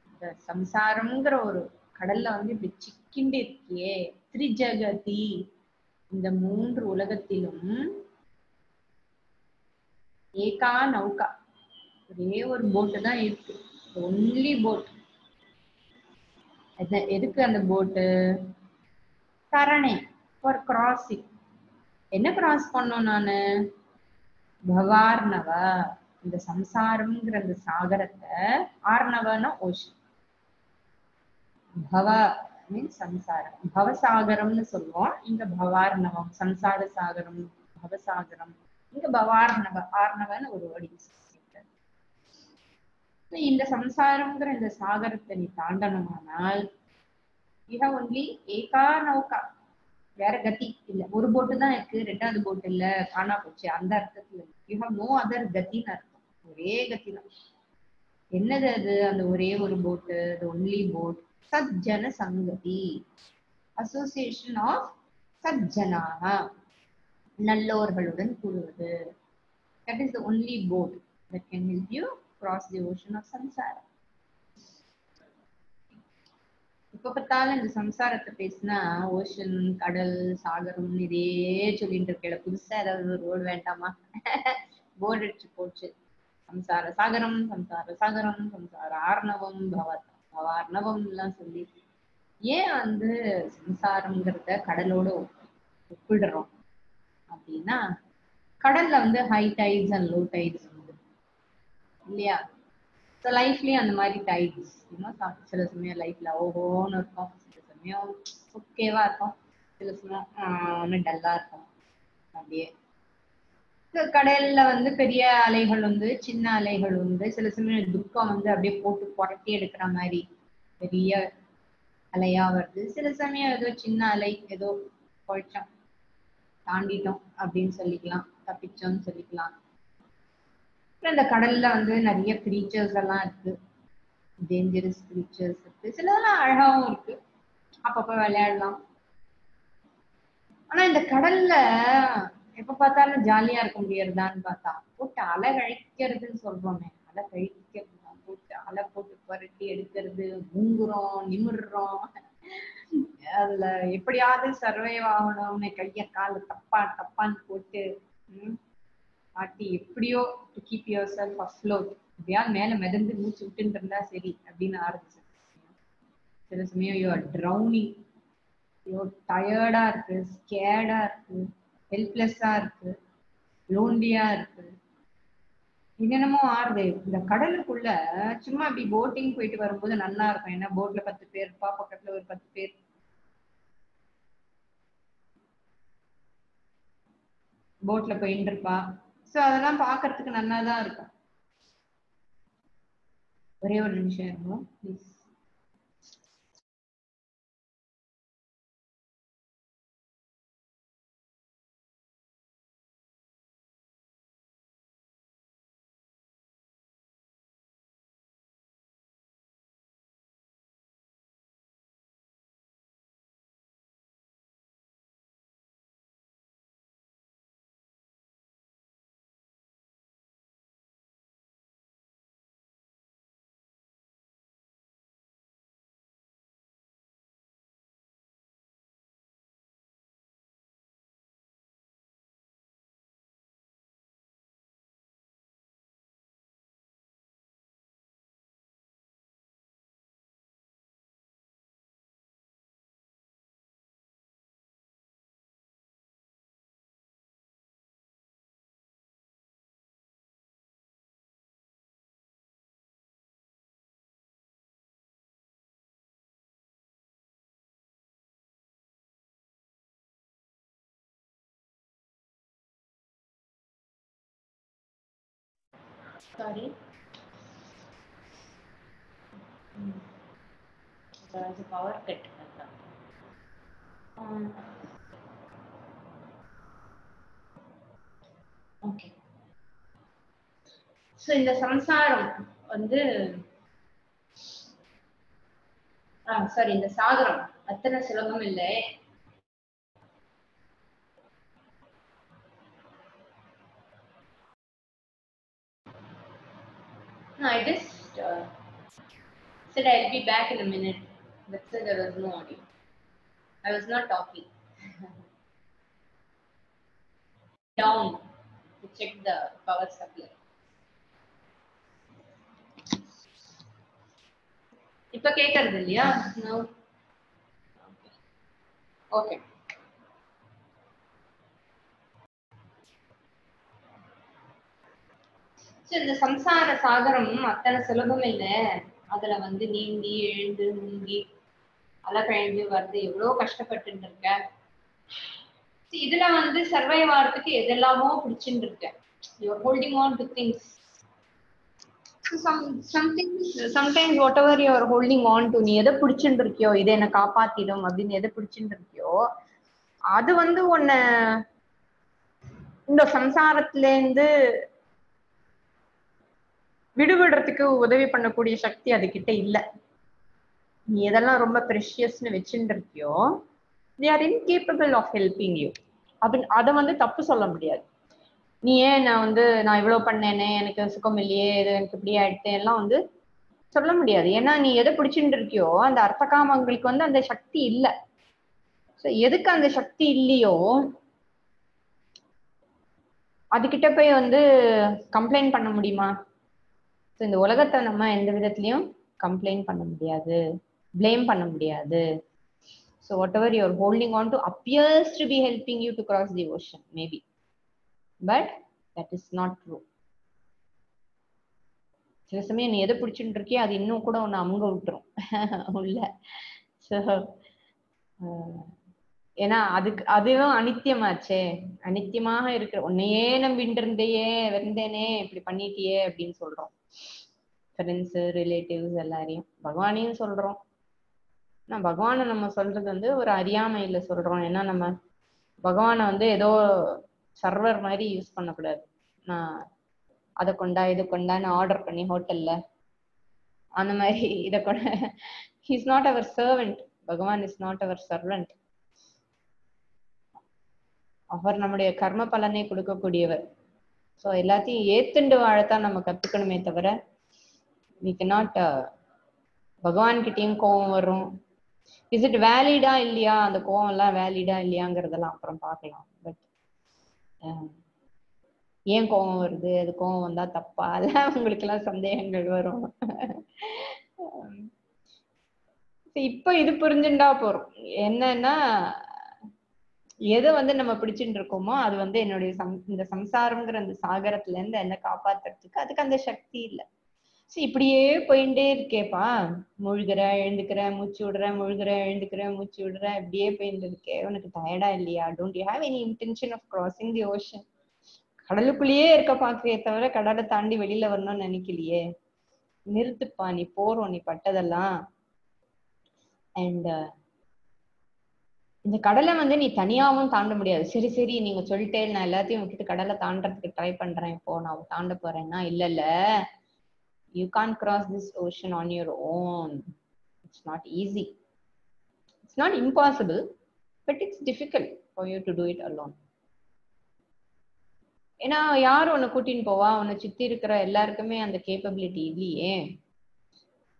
இந்த சம்சாரம்ங்கிற ஒரு கடல்ல வந்து இப்படி சிக்கிண்டு இருக்கியே. திரிஜகதி, இந்த மூன்று உலகத்திலும் ஏகா நௌகா, ஒரே ஒரு போட்டு தான் இருக்கு. Only boat. எதுக்கு அந்த போட்டு? தரணை, ஃபார் கிராசிங். என்ன கிராஸ் பண்ணோம் நானு? பவார்ணவ, இந்த சம்சாரம்ங்கிற அந்த சாகரத்தை. ஆர்ணவனா ஓஷன். பவ மீன்ஸ் சம்சாரம், பவசாகரம்னு சொல்லுவோம். இங்க பவார்ணவம், சம்சார சாகரம், பவசாகரம். இங்க பவார்ணவ, ஆர்ணவன்னு ஒரு வேர்டு யூஸ் பண்ணிருக்காரு. இந்த சம்சாரம்ங்கிற இந்த சாகரத்தை நீ தாண்டணுமானால் you have only ஏகா நௌகா, வேற கதி இல்ல. ஒரு போட்டு தான் இருக்கு, ரெண்டாவது போட்டு இல்ல, காணா போச்சு அந்த அர்த்தத்துல. you have no other கத்தின்னு அர்த்தம். ஒரே கதி தான். என்னது அது? அந்த ஒரே ஒரு போட்டு, the only boat. சஜ்ஜன சங்கதி, அசோசியேஷன் ஆஃப் சஜ்ஜனாக, நல்லோர்களுடன் கூடுவது. That is the only boat that can help you cross the ocean of samsara. இப்ப பார்த்தாலும் இந்த சம்சாரத்தை பேசினா ஓஷன், கடல், சாகரம் இதே சொல்லிட்டு இருக்கல. புதுசா ஏதாவது ஒரு வேர்டு வேண்டாமா? போர்டு அடிச்சு போச்சு. சம்சார சாகரம், சம்சார சாகரம், சம்சார ஆர்ணவம், பவார்ணவம் எல்லாம் சொல்லி ஏன் வந்து சம்சாரம்ங்கிறத கடலோட ஒப்பிடுறோம் அப்படின்னா, கடல்ல வந்து high tides and low tides வந்து இல்லையா? ஸோ லைஃப்லயும் அந்த மாதிரி டைட்ஸ் சில சமயம் லைஃப்ல ஓஹோன்னு இருக்கும், சில சமயம் ஓகேவா இருக்கும், சில சமயம் டல்லா இருக்கும். அப்படியே கடல்ல வந்து பெரிய அலைகள் உண்டு, சின்ன அலைகள் உண்டு. சில சமயம் துக்கம் வந்து அப்படியே போட்டு புரட்டி எடுக்கிற மாதிரி பெரிய அலையா வருது. சில சமயம் ஏதோ சின்ன அலை, ஏதோ குழைச்சோம் தாண்டிட்டோம் அப்படின்னு சொல்லிக்கலாம், தப்பிச்சோம்னு சொல்லிக்கலாம். அப்புறம் இந்த கடல்ல வந்து நிறைய கிரீச்சர்ஸ் எல்லாம் இருக்கு, டேஞ்சரஸ் கிரீச்சர்ஸ் இருக்கு, சிலதெல்லாம் அழகாவும் இருக்கு, அப்பப்ப விளையாடலாம். ஆனா இந்த கடல்ல எப்ப பார்த்தாலும் ஜாலியா இருக்க முடியறதான்னு பார்த்தா போட்டு அலை கழிக்கிறதுன்னு சொல்றோமே, அலை கழிக்கிறது தான். போட்டு அலை போட்டு புரட்டி எடுக்கிறது, முங்குறோம், நிமிடுறோம், அதுல எப்படியாவது சர்வைவ் ஆகணும்னு கைய கால தப்பான்னு போட்டு ஆட்டி எப்படியோ to keep your self afloat, எப்படியாவது மேல மிதந்து மூச்சு விட்டுன்னு இருந்தா சரி அப்படின்னு ஆரம்பிச்சு. சில சமயம் யூ ஆர் ட்ரௌனிங், யூ டயர்டா இருக்கு, ஸ்கேர்டா இருக்கு, ஹெல்ப்லெஸ்ஸா இருக்கு, லோன்லியா இருக்கு, என்னென்னமோ ஆறுது. இந்த கடலுக்குள்ள சும்மா அப்படி போட்டிங் போயிட்டு வரும்போது நல்லா இருக்கும். ஏன்னா போட்ல 10 பேர் இருப்பா, பக்கத்துல ஒரு 10 பேர் போட்ல போயிட்டு இருப்பா. சோ அதெல்லாம் பாக்குறதுக்கு நல்லாதான் இருக்கும். ஒரே ஒரு நிமிஷம் இருக்கும் please. Sorry, power cut. Okay. So இந்த சம்சாரம் வந்து சாரி, இந்த சாகரம் அத்தனை சுலபம் இல்லை. I just said I'll be back in a minute. But said there was no audio. I was not talking. Down to check the power supply. இப்ப கேக்குறது இல்லையா? No. Okay. இந்த சம்சார சாகரம் அத்தனை சுலபம் இல்லை. அதுல வந்து நீந்தி எழுந்து முங்கி அலை கழிஞ்சு வருது எவ்வளவு கஷ்டப்பட்டு இருக்க. இதுல வந்து சர்வைவ் ஆகிறதுக்கு எதெல்லாமோ பிடிச்சுட்டு இருக்க. You are holding on to things. Sometimes whatever you are holding on to, நீ எதை பிடிச்சுட்டு இருக்கியோ, இதை என்ன காப்பாத்திடும் அப்படின்னு எதை பிடிச்சுட்டு இருக்கியோ, அது வந்து உன்னை இந்த சம்சாரத்துல இருந்து விடுபடுறதுக்கு உதவி பண்ணக்கூடிய சக்தி அதுகிட்ட இல்ல. நீ எதெல்லாம் ரொம்ப ப்ரெஷியஸ்னு வச்சுட்டு இருக்கியோ, they are incapable of helping you. அதை வந்து தப்பு சொல்ல முடியாது. நீ ஏன் நான் இவ்வளவு பண்ணேனே, எனக்கு சுகம் இல்லையே, இது எனக்கு இப்படி ஆயிடுச்சு எல்லாம் வந்து சொல்ல முடியாது. ஏன்னா நீ எதை பிடிச்சுட்டு இருக்கியோ அந்த அர்த்த காமங்களுக்கு வந்து அந்த சக்தி இல்லை. எதுக்கு அந்த சக்தி இல்லையோ அதுகிட்ட போய் வந்து கம்ப்ளைண்ட் பண்ண முடியுமா? இந்த உலகத்தை நம்ம எந்த விதத்திலையும் கம்ப்ளைண்ட் பண்ண முடியாது, blame பண்ண முடியாது. So whatever you are holding on to appears to be helping you to cross the ocean, maybe, but that is not true. சில சமயம் நீ எதை பிடிச்சுட்டு இருக்கியோ அது இன்னும் கூட ஒன்னு அமுங்க விட்டுரும் உள்ள. ஸோ ஏன்னா அதுவும் அனித்தியமாச்சே. அனித்தியமாக இருக்கிற உன்னையே நம்பிட்டு இருந்தேனே இப்படி பண்ணிட்டியே அப்படின்னு சொல்றோம். ஃப்ரெண்ட்ஸ், ரிலேட்டிவ்ஸ் எல்லாரையும், பகவானையும் சொல்றோம். ஆனா பகவானை நம்ம சொல்றது வந்து ஒரு அறியாமையில சொல்றோம். ஏன்னா நம்ம பகவானை வந்து ஏதோ சர்வர் மாதிரி யூஸ் பண்ணக்கூடாது. நான் அதை கொண்டா இது கொண்டான்னு ஆர்டர் பண்ணி ஹோட்டல்ல அந்த மாதிரி இதை கொண்ட he is not our servant. பகவான் is not our servant. அவர் நம்முடைய கர்ம பலனை கொடுக்கக்கூடியவர். ஸோ எல்லாத்தையும் ஏத்துண்டு வாழத்தான் நம்ம கத்துக்கணுமே தவிர we cannot பகவான் கிட்டேயும் கோபம் வரும். இஸ் இட் வேலிடா இல்லையா, அந்த கோவம் எல்லாம் வேலிடா இல்லையாங்கிறதெல்லாம் அப்புறம் பார்க்கலாம். பட் ஏன் கோவம் வருது, அது கோவம் வந்தா தப்பா, அதெல்லாம் உங்களுக்கு எல்லாம் சந்தேகங்கள் வரும். இப்ப இது புரிஞ்சுண்டா போறோம். என்னன்னா எதை வந்து நம்ம பிடிச்சுட்டு இருக்கோமோ அது வந்து என்னுடைய இந்த சம்சாரம்ங்கிற அந்த சாகரத்துல இருந்து என்ன காப்பாத்துறதுக்கு அதுக்கு அந்த சக்தி இல்லை. இப்படியே போயிட்டே இருக்கேப்பா, முழுகிற எழுந்துக்கிற மூச்சு விடுற, முழுகிற எழுந்துக்கிற மூச்சு விடுற, இப்படியே போயிட்டு இருக்கே, உனக்கு டயர்டா இல்லையா? Don't you have any intention of crossing the ocean? கடலுக்குள்ளேயே இருக்க பாக்குறே தவிர கடலை தாண்டி வெளியில வரணும்னு நினைக்கலையே. நிறுத்துப்பா, நீ போறோம், நீ பட்டதெல்லாம். அண்ட் இந்த கடலை வந்து நீ தனியாவும் தாண்ட முடியாது. சரி சரி நீங்க சொல்லிட்டே, நான் எல்லாத்தையும் விட்டுட்டு கடலை தாண்டறதுக்கு ட்ரை பண்றேன், இப்போ நான் தாண்ட போறேன்னா, இல்ல you can't cross this ocean on your own. It's not easy. It's not impossible, but it's difficult for you to do it alone. ஏன்னா யாரும் உன்னை கூட்டின்னு போவா? உன்னை சுத்தி இருக்கிற எல்லாருக்குமே அந்த கேப்பபிலிட்டி இல்லையே.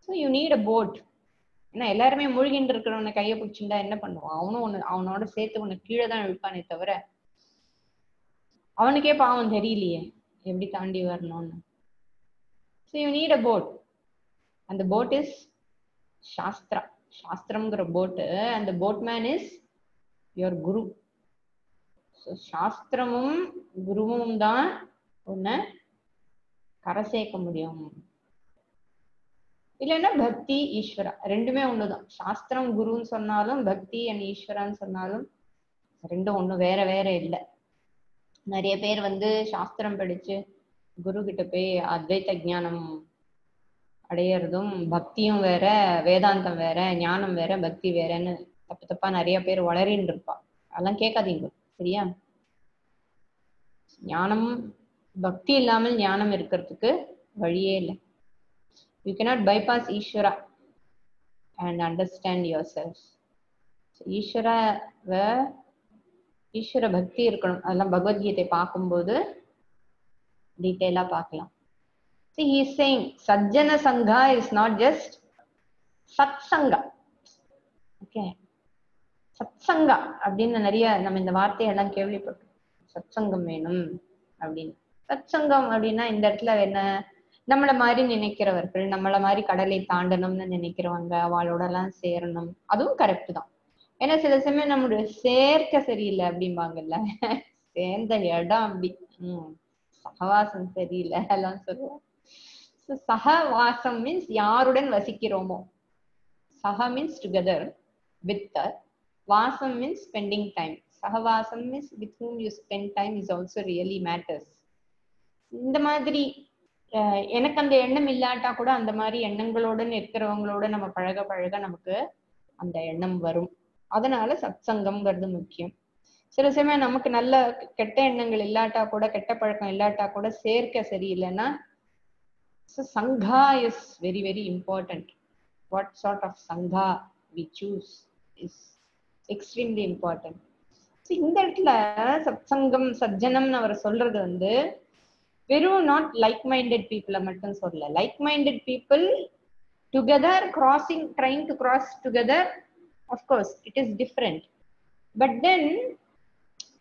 So you need a boat. ஏன்னா எல்லாருமே மூழ்கின்னு இருக்கிறவனை கையை பிடிச்சிருந்தா என்ன பண்ணுவான்? அவனோட சேர்த்து உன்னை கீழே தான் இழுப்பானே தவிர அவனுக்கே பாவம் தெரியலையே எப்படி தாண்டி வரணும்னு. So you need a boat, and the boat is Shastra. Shastramங்கிற போட்டு, and the boatman is your guru. So சாஸ்திரமும் குருவும் தான் உன்னை கரை சேர்க்க முடியும். இல்லைன்னா பக்தி, ஈஸ்வரா ரெண்டுமே ஒண்ணுதான். சாஸ்திரம் குருன்னு சொன்னாலும் பக்தி அண்ட் ஈஸ்வரான்னு சொன்னாலும் ரெண்டும் ஒண்ணு, வேற வேற இல்லை. நிறைய பேர் வந்து சாஸ்திரம் படிச்சு குரு கிட்ட போய் அத்வைத ஞானம் அடையிறதும் பக்தியும் வேற, வேதாந்தம் வேற, ஞானம் வேற, பக்தி வேறன்னு தப்பா நிறைய பேர் வளரின்னு இருப்பா. அதெல்லாம் கேட்காதீங்க, சரியா? ஞானம், பக்தி இல்லாமல் ஞானம் இருக்கிறதுக்கு வழியே இல்லை. யூ cannot bypass ஈஸ்வரா and understand yourself. ஈஸ்வர பக்தி இருக்கணும். அதெல்லாம் பகவத்கீதை பார்க்கும்போது டீட்டெயிலா பார்க்கலாம். See, he is saying Sajjana Sangha is not just Satsanga. Okay. Satsanga அப்படின்னு நிறைய நம்ம இந்த வார்த்தையெல்லாம் கேள்விப்பட்டோம். சத்சங்கம் வேணும் அப்படின்னு. சத்சங்கம் அப்படின்னா இந்த இடத்துல என்ன, நம்மள மாதிரி நினைக்கிறவர்கள், நம்மள மாதிரி கடலை தாண்டணும்னு நினைக்கிறவங்க, அவளோட எல்லாம் சேரணும். அதுவும் கரெக்ட் தான். ஏன்னா சில சமயம் நம்மளுடைய சேர்க்க சரியில்லை அப்படிம்பாங்கல்ல, சேர்ந்த இடம் அப்படி சகவாசம் சரியில்லை எல்லாம் சொல்லுவோம். சகவாசம் மீன்ஸ் யாருடன் வசிக்கிறோமோ. சக மீன்ஸ் டுகெதர், வித். வாசம் மீன்ஸ் ஸ்பெண்டிங் டைம். சகவாசம் means with whom you spend time is also really matters. இந்த மாதிரி எனக்கு அந்த எண்ணம் இல்லாட்டா கூட அந்த மாதிரி எண்ணங்களுடன் இருக்கிறவங்களோட நம்ம பழக பழக நமக்கு அந்த எண்ணம் வரும். அதனால சத்சங்கம்ங்கிறது முக்கியம். சில சமயம் நமக்கு நல்ல கெட்ட எண்ணங்கள் இல்லாட்டா கூட, கெட்ட பழக்கம் இல்லாட்டா கூட சேர்க்க சரியில்லைன்னா, so sangha is very very important. What sort of sangha we choose is extremely important. So இந்த இடத்துல சத்சங்கம், சஜ்ஜனம்னு அவர் சொல்றது வந்து வெறும் நாட் லைக் மைண்டட் பீப்புளை மட்டும் சொல்லல. Like minded people together crossing, trying to cross together, of course it is different. But then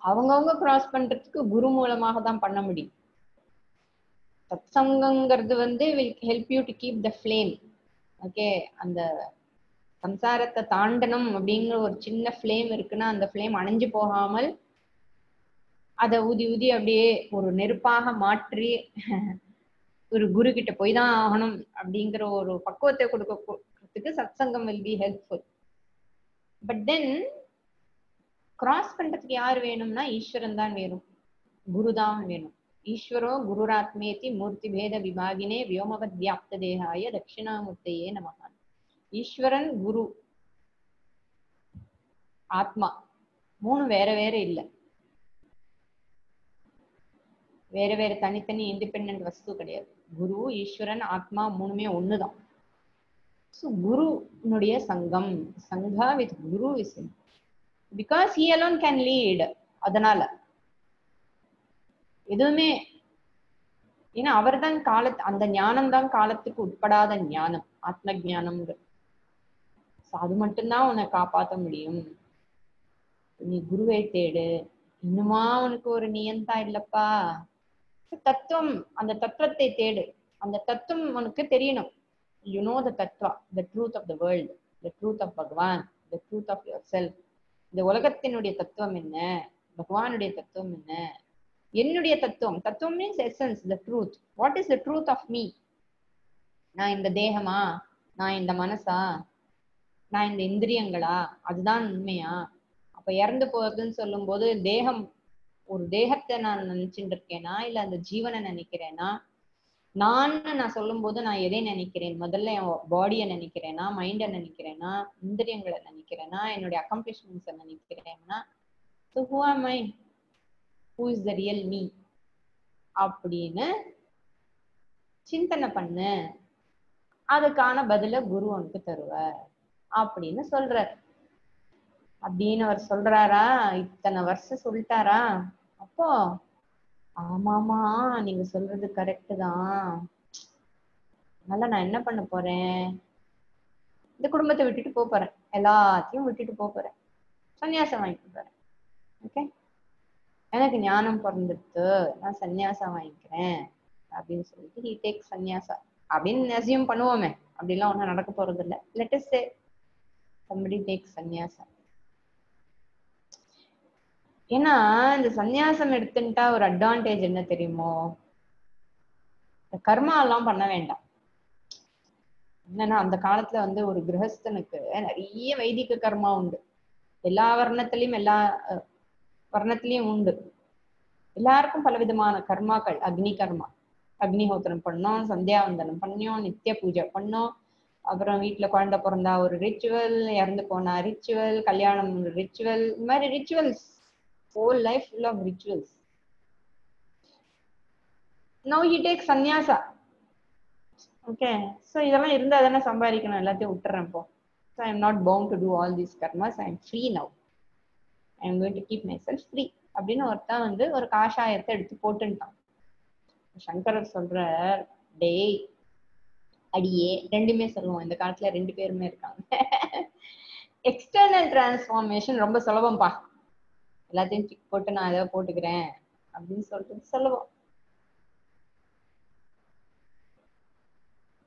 அவங்கவுங்க கிராஸ் பண்றதுக்கு குரு மூலமாக தான் பண்ண முடியும். சத்சங்கங்கிறது வந்து will help you to keep the flame. Okay, அந்த சம்சாரத்தை தாண்டனம் அப்படிங்கிற ஒரு சின்ன ஃப்ளேம் இருக்குன்னா அந்த ஃப்ளேம் அணைஞ்சு போகாமல் அதை ஊதி ஊதி அப்படியே ஒரு நெருப்பாக மாற்றி ஒரு குரு கிட்ட போய் தான் ஆகணும் அப்படிங்கிற ஒரு பக்குவத்தை கொடுக்கறதுக்கு சத்சங்கம் will be helpful. But then cross பண்றதுக்கு யார் வேணும்னா ஈஸ்வரன் தான் வேணும், குரு தான் வேணும். ஈஸ்வரோ குருராத்மேதி மூர்த்தி பேத விபாகினே வியோமவத் வியாப்த தேகாய தட்சிணாமூர்த்தியே நமஹ. ஈஸ்வரன், குரு, ஆத்மா மூணு வேற வேற இல்லை, வேற வேற தனித்தனி இண்டிபெண்டன்ட் வஸ்து கிடையாது. குரு, ஈஸ்வரன், ஆத்மா மூணுமே ஒண்ணுதான். ஸோ குருனுடைய சங்கம், sanga with guru is because he alone can lead. அதனால எதுவுமே, ஏன்னா அவர் தான் அந்த ஞானம் தான் காலத்துக்கு உட்படாத ஞானம், ஆத்ம ஜானம். அது மட்டும்தான் உன்னை காப்பாற்ற முடியும். நீ குருவை தேடு. இன்னுமா உனக்கு ஒரு நியந்தா இல்லப்பா, தத்துவம், அந்த தத்துவத்தை தேடு. அந்த தத்துவம் உனக்கு தெரியணும். You know the tattva, the truth of the world, the truth of Bhagavan, the truth of yourself. இந்த உலகத்தினுடைய தத்துவம் என்ன, பகவானுடைய தத்துவம் என்ன, என்னுடைய தத்துவம். தத்துவம் means essence, the truth. What is the truth of me? நான் இந்த தேகமா, நான் இந்த மனசா, நான் இந்த இந்திரியங்களா, அதுதான் உண்மையா? அப்ப இறந்து போறதுன்னு சொல்லும் போது தேகம், ஒரு தேகத்தை நான் நினைச்சுட்டு இருக்கேனா இல்ல அந்த ஜீவனை நினைக்கிறேனா? நான் சொல்லும் போது நான் எதை நினைக்கிறேன்? முதல்ல என் பாடியை நினைக்கிறேனா, மைண்டை நினைக்கிறேனா, இந்திரியங்களை நினைக்கிறேனா, என்னுடைய அக்கம்ப்ளிஷ்மெண்ட்ஸை நினைக்கிறேன்னா? So who am I? Who is the real me? அப்படின்னு சிந்தனை பண்ணு. அதுக்கான பதில குரு உனக்கு தருவார் அப்படின்னு சொல்றார். அப்படின்னு அவர் சொல்றாரா? இத்தனை வருஷம் சொல்லிட்டாரா? அப்போ ஆமாமா நீங்க சொல்றது கரெக்டு தான். அதனால நான் என்ன பண்ண போறேன்? இந்த குடும்பத்தை விட்டுட்டு போறேன், எல்லாத்தையும் விட்டுட்டு போறேன், சன்னியாசம் வாங்கிட்டு போறேன். ஓகே, எனக்கு ஞானம் பிறந்துட்டு நான் சன்னியாசம் வாங்கிக்கிறேன் அப்படின்னு சொல்லிட்டு he takes சன்னியாசா அப்படின்னு அசியூம் பண்ணுவோமே. அப்படிலாம் ஒன்றும் நடக்க போறது இல்லை. let us say somebody takes சன்னியாசா. ஏன்னா இந்த சன்னியாசம் எடுத்துட்டா ஒரு அட்வான்டேஜ் என்ன தெரியுமோ? கர்மா எல்லாம் பண்ண வேண்டாம். என்னன்னா அந்த காலத்துல வந்து ஒரு கிரகஸ்தனுக்கு நிறைய வைதிக கர்மா உண்டு. எல்லா வர்ணத்திலையும் எல்லா வர்ணத்திலையும் உண்டு. எல்லாருக்கும் பலவிதமான கர்மாக்கள். அக்னி கர்மா, அக்னிஹோத்திரம் பண்ணோம், சந்தியாவந்தனம் பண்ணோம், நித்திய பூஜை பண்ணோம், அப்புறம் வீட்டுல குழந்தை பிறந்தா ஒரு ரிச்சுவல், இறந்து போனா ரிச்சுவல், கல்யாணம் ரிச்சுவல், இந்த மாதிரி rituals. whole life full of rituals. Now he takes sannyasa. Okay, so இதெல்லாம் இருந்தா தானே சம்பாதிக்கணும், எல்லாத்தையும் விட்டுறேன் இப்போ. So I am not bound to do all these karmas. I am free now. I am going to keep myself free அப்படின்னு ஒருத்தன் வந்து ஒரு காஷாயத்தை எடுத்து போட்டுட்டான். சங்கரர் சொல்ற, டேய் அடியே, ரெண்டுமே சொல்லுவோம். இந்த காலத்துல ரெண்டு பேருமே இருக்காங்க. எக்ஸ்டர்னல் டிரான்ஸ்ஃபார்மேஷன் ரொம்ப சுலபம்பா, எல்லாத்தையும் டிக் போட்டு நான் ஏதோ போட்டுக்கிறேன் அப்படின்னு சொல்லிட்டு சொல்லுவோம்.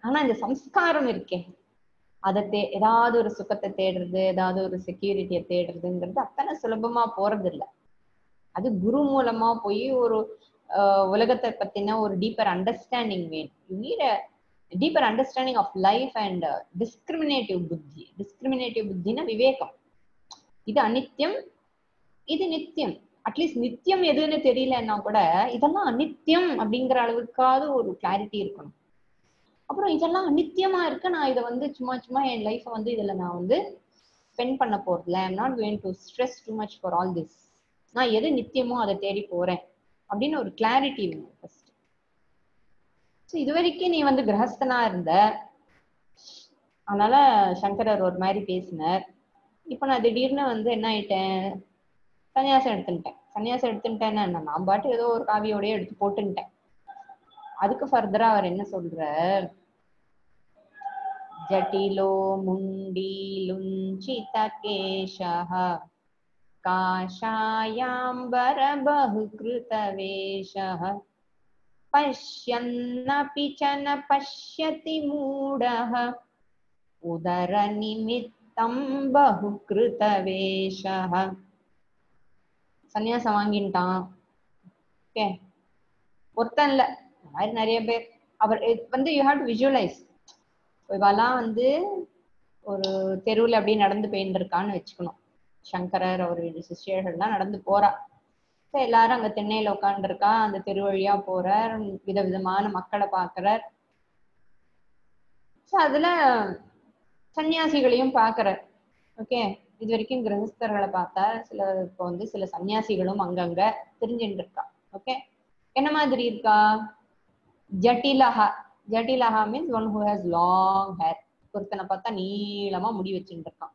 ஆனா இந்த சம்ஸ்காரம் இருக்கே, அதை ஏதாவது ஒரு சுகத்தை தேடுறது, ஏதாவது ஒரு செக்யூரிட்டியை தேடுறதுங்கிறது அத்தனை சுலபமா போறது இல்லை. அது குரு மூலமா போய் ஒரு உலகத்தை பத்தின ஒரு டீப்பர் அண்டர்ஸ்டாண்டிங் வேணும். You need a deeper understanding of life and discriminative புத்தி. டிஸ்கிரிமினேட்டிவ் புத்தினா விவேகம். இது அநித்தியம், இது நித்தியம். அட்லீஸ்ட் நித்தியம் எதுன்னு தெரியலன்னா கூட இதெல்லாம் அநித்தியம் அப்படிங்கிற அளவுக்காவது ஒரு கிளாரிட்டி இருக்கணும். அப்புறம் இதெல்லாம் அநித்தியமா இருக்கு, நான் இதை வந்து சும்மா சும்மா என் லைஃபை வந்து இதுல நான் வந்து ஸ்பெண்ட் பண்ண போறதில்ல. I am not going to stress too much for all this. நான் எது நித்தியமோ அதை தேடி போறேன் அப்படின்னு ஒரு கிளாரிட்டி வேணும் ஃபர்ஸ்ட். ஸோ இது வரைக்கும் நீ வந்து கிரகஸ்தனா இருந்த, அதனால சங்கரர் ஒரு மாதிரி பேசினார். இப்போ நான் திடீர்னு வந்து என்ன ஆயிட்டேன், சன்னியாசம் எடுத்துட்டேன். சன்னியாசம் எடுத்துட்டேன்னா நான் பாட்டு ஏதோ ஒரு காவியோடய எடுத்து போட்டுட்டேன். அதுக்கு ஃபர்தரா அவர் என்ன சொல்ற, जटिलो मुण्डीलुञ्चितकेशः काषायाम्बरबहुकृतवेषः पश्यन्नपि च न पश्यति मूढः उदरनिमित्तं बहुकृतवेषः. சன்னியாசம் வாங்கிட்டான். ஓகே, ஒருத்தன் இல்ல, நிறைய பேர். அவர் வந்து யூ ஹேவ் டு விஜுவலைஸ். இவெல்லாம் வந்து ஒரு தெருவில் அப்படியே நடந்து போயின்னு இருக்கான்னு வச்சுக்கணும். சங்கரர் அவருடைய சிஷ்யர்கள்லாம் நடந்து போறா. எல்லாரும் அங்க திண்ணையில உட்காந்துருக்கா. அந்த தெரு வழியா போறார், விதவிதமான மக்களை பாக்குறார். அதுல சன்னியாசிகளையும் பாக்குறார். ஓகே, இது வரைக்கும் கிரகஸ்தர்களை பார்த்தா இப்போ வந்து சில சன்னியாசிகளும் அங்கங்க தெரிஞ்சுட்டு இருக்கா. ஓகே, என்ன மாதிரி இருக்கா? ஜட்டிலஹா. Jatilaha means one who has long hair. ஒருத்தனை பார்த்தா நீளமா முடி வச்சுட்டு இருக்கான்,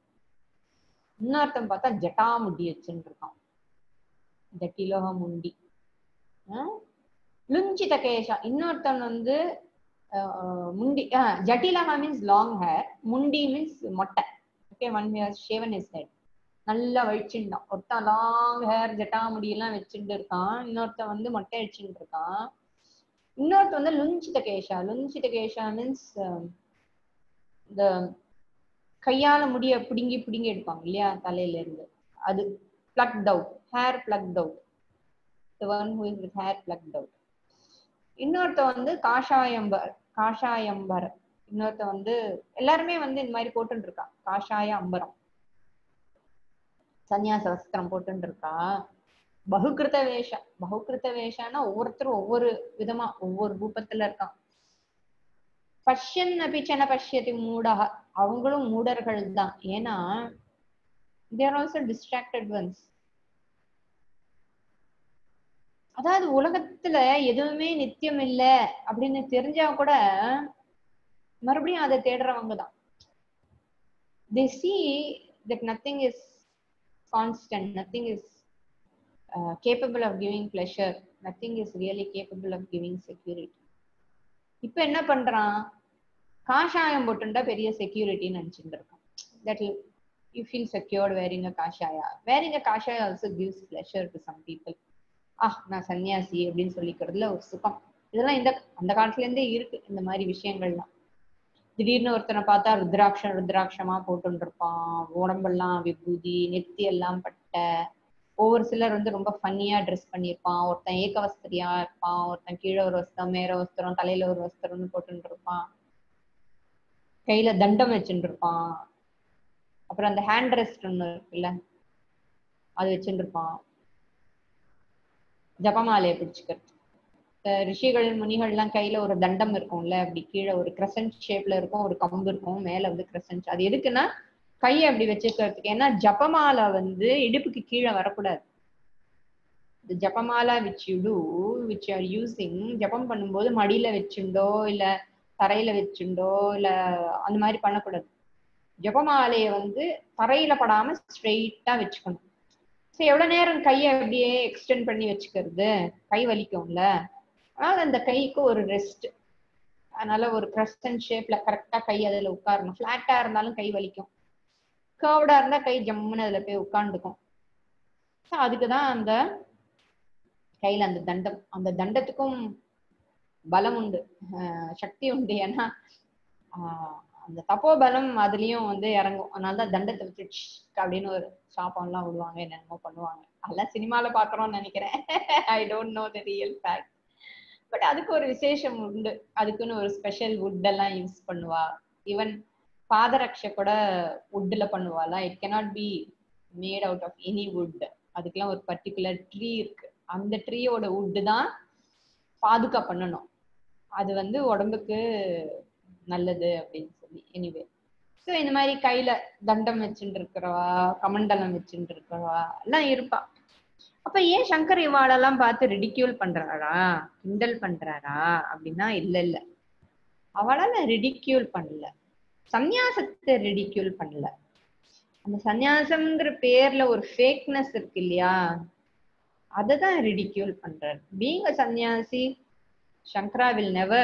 இன்னொருத்தன் பார்த்தா ஜட்டா முடி வச்சுட்டு இருக்கான். ஜட்டிலோக முண்டி. லுஞ்சித கேஷா. இன்னொருத்தன் வந்து முண்டி. ஜட்டிலஹா மீன்ஸ் லாங் ஹேர், முண்டி மீன்ஸ் மொட்டை. Okay, one who has shaven his head. நல்லா வழிச்சுட்டான். ஒருத்தன் லாங் ஹேர் ஜட்டா முடியெல்லாம் வச்சுட்டு இருக்கான், இன்னொருத்தன் வந்து மொட்டை அடிச்சுட்டு இருக்கான். இன்னொருத்தன் வந்து லுஞ்சித கேஷா. லுஞ்சித கேஷா மீன்ஸ் இந்த கையால முடிய பிடுங்கி பிடுங்கி எடுப்பாங்க இல்லையா தலையில இருந்து, அது plucked out, hair plucked out, the one who is with hair plucked out. இன்னொருத்த வந்து காஷாயம்பர். இன்னொருத்த வந்து எல்லாருமே வந்து இந்த மாதிரி போட்டுட்டு இருக்கா, காஷாய அம்பரம், சன்னியாச வஸ்திரம் போட்டுட்டு இருக்கா. பகுகிருத வேஷம். பகுகிருத வேஷம்னா ஒவ்வொருத்தரும் ஒவ்வொரு விதமா ஒவ்வொரு ரூபத்துல இருக்கான். பஷ்யன் அபிச்சன பஷ்யதி மூடக. அவங்களும் மூடர்கள் தான். ஏன்னா they are also distracted ones. அதாவது உலகத்துல எதுவுமே நித்தியம் இல்லை அப்படின்னு தெரிஞ்சா கூட மறுபடியும் அதை தேடுறவங்க தான். they see that nothing is constant, nothing is capable of giving pleasure, nothing is really capable of giving security. இப்ப என்ன பண்றான்? காஷாயம் போட்டுண்டா பெரிய செக்யூரிட்டின்னு நினைச்சுட்டு இருக்கான். that you feel secured wearing a kashaya. Wearing a kashaya also gives pleasure to some people. நான் சன்னியாசி அப்படின்னு சொல்லிக்கிறதுல ஒரு சுகம். இதெல்லாம் அந்த காலத்துல இருந்தே இருக்கு இந்த மாதிரி விஷயங்கள்லாம். திடீர்னு ஒருத்தனை பார்த்தா ருத்ராட்சமா போட்டுட்டு இருப்பான், உடம்பெல்லாம் விபூதி, நெத்தி எல்லாம் பட்டை. ஒவ்வொரு சிலர் வந்து ரொம்ப ஃபன்னியா ட்ரெஸ் பண்ணியிருப்பான். ஒருத்தன் ஏக வஸ்திரியா இருப்பான், ஒருத்தன் கீழே ஒரு வஸ்திரம் மேல வஸ்திரம் தலையில ஒரு வஸ்திரம்னு போட்டுட்டு இருப்பான், கையில தண்டம் வச்சுட்டு இருப்பான். அப்புறம் அந்த ஹேண்ட் ரெஸ்ட் ஒண்ணு இருக்குல்ல, அது வச்சுட்டு இருப்பான். ஜபமாலையை பிடிச்சுக்கிறது. ரிஷிகள் முனிகள்லாம் கையில ஒரு தண்டம் இருக்கும்ல, அப்படி கீழே ஒரு கிரசன்ட் ஷேப்ல இருக்கும், ஒரு கம்பு இருக்கும், மேல வந்து கிரசன்ட். அது எதுக்குன்னா கையை அப்படி வச்சுக்கிறதுக்கு. ஏன்னா ஜபமாலை வந்து இடுப்புக்கு கீழே வரக்கூடாது. இந்த Jabamala which you are using, ஜபம் பண்ணும்போது மடியில வச்சுண்டோ இல்ல தரையில வச்சுண்டோ இல்ல அந்த மாதிரி பண்ணக்கூடாது. ஜபமாலைய வந்து தரையில படாம ஸ்ட்ரெயிட்டா வச்சுக்கணும். எவ்வளவு நேரம் கையை அப்படியே எக்ஸ்டெண்ட் பண்ணி வச்சுக்கிறது, கை வலிக்கும்ல. அதனால அந்த கைக்கு ஒரு ரெஸ்ட். அதனால ஒரு கிரஸ்டன் ஷேப்ல கரெக்டா கை அதுல உட்காரணும். பிளாட்டா இருந்தாலும் கை வலிக்கும், கர்வ்டா இருந்தா கை ஜம்முன்னு அதுல போய் உட்காந்துக்கும். அதுக்குதான் அந்த கையில அந்த தண்டம். அந்த தண்டத்துக்கும் பலம் உண்டு, சக்தி உண்டு. ஏன்னா அந்த தப்போ பலம் அதுலயும் வந்து இறங்கும். அதனாலதான் தண்டத்தை வச்சு அப்படின்னு ஒரு சாப்பம் எல்லாம் விடுவாங்க, என்னென்னமோ பண்ணுவாங்க. அதெல்லாம் சினிமால பாக்குறோம்னு நினைக்கிறேன். I don't know the real fact. But அதுக்கு ஒரு விசேஷம் உண்டு. அதுக்குன்னு ஒரு ஸ்பெஷல் வுட் எல்லாம் யூஸ் பண்ணுவா. ஈவன் பாதரட்ச கூட வுட்ல பண்ணுவாளா. It cannot be made out of any wood. அதுக்கெல்லாம் ஒரு பர்டிகுலர் ட்ரீ இருக்கு. அந்த ட்ரீயோட வுட்டு தான் பாதுகா பண்ணணும். அது வந்து உடம்புக்கு நல்லது அப்படின்னு சொல்லி. எனிவே, ஸோ இந்த மாதிரி கையில தண்டம் வச்சுட்டு இருக்கிறவா, கமண்டலம் வச்சுட்டு இருக்கிறவா எல்லாம் இருப்பா. அப்ப ஏன் சங்கர் இவாளெல்லாம் பார்த்து ரிடிக்யூல் பண்றாரா, கிண்டல் பண்றாரா அப்படின்னா இல்ல, அவளால ரிடிக்யூல் பண்ணல, சந்நியாசத்தை ரிடிக்யூல் பண்ணல. அந்த சந்நியாசம்ங்கிற பேர்ல ஒரு ஃபேக்னஸ் இருக்கு இல்லையா, அததான் ரிடிக்யூல் பண்றாரு. பீயிங் அ சன்னியாசி, Shankara will never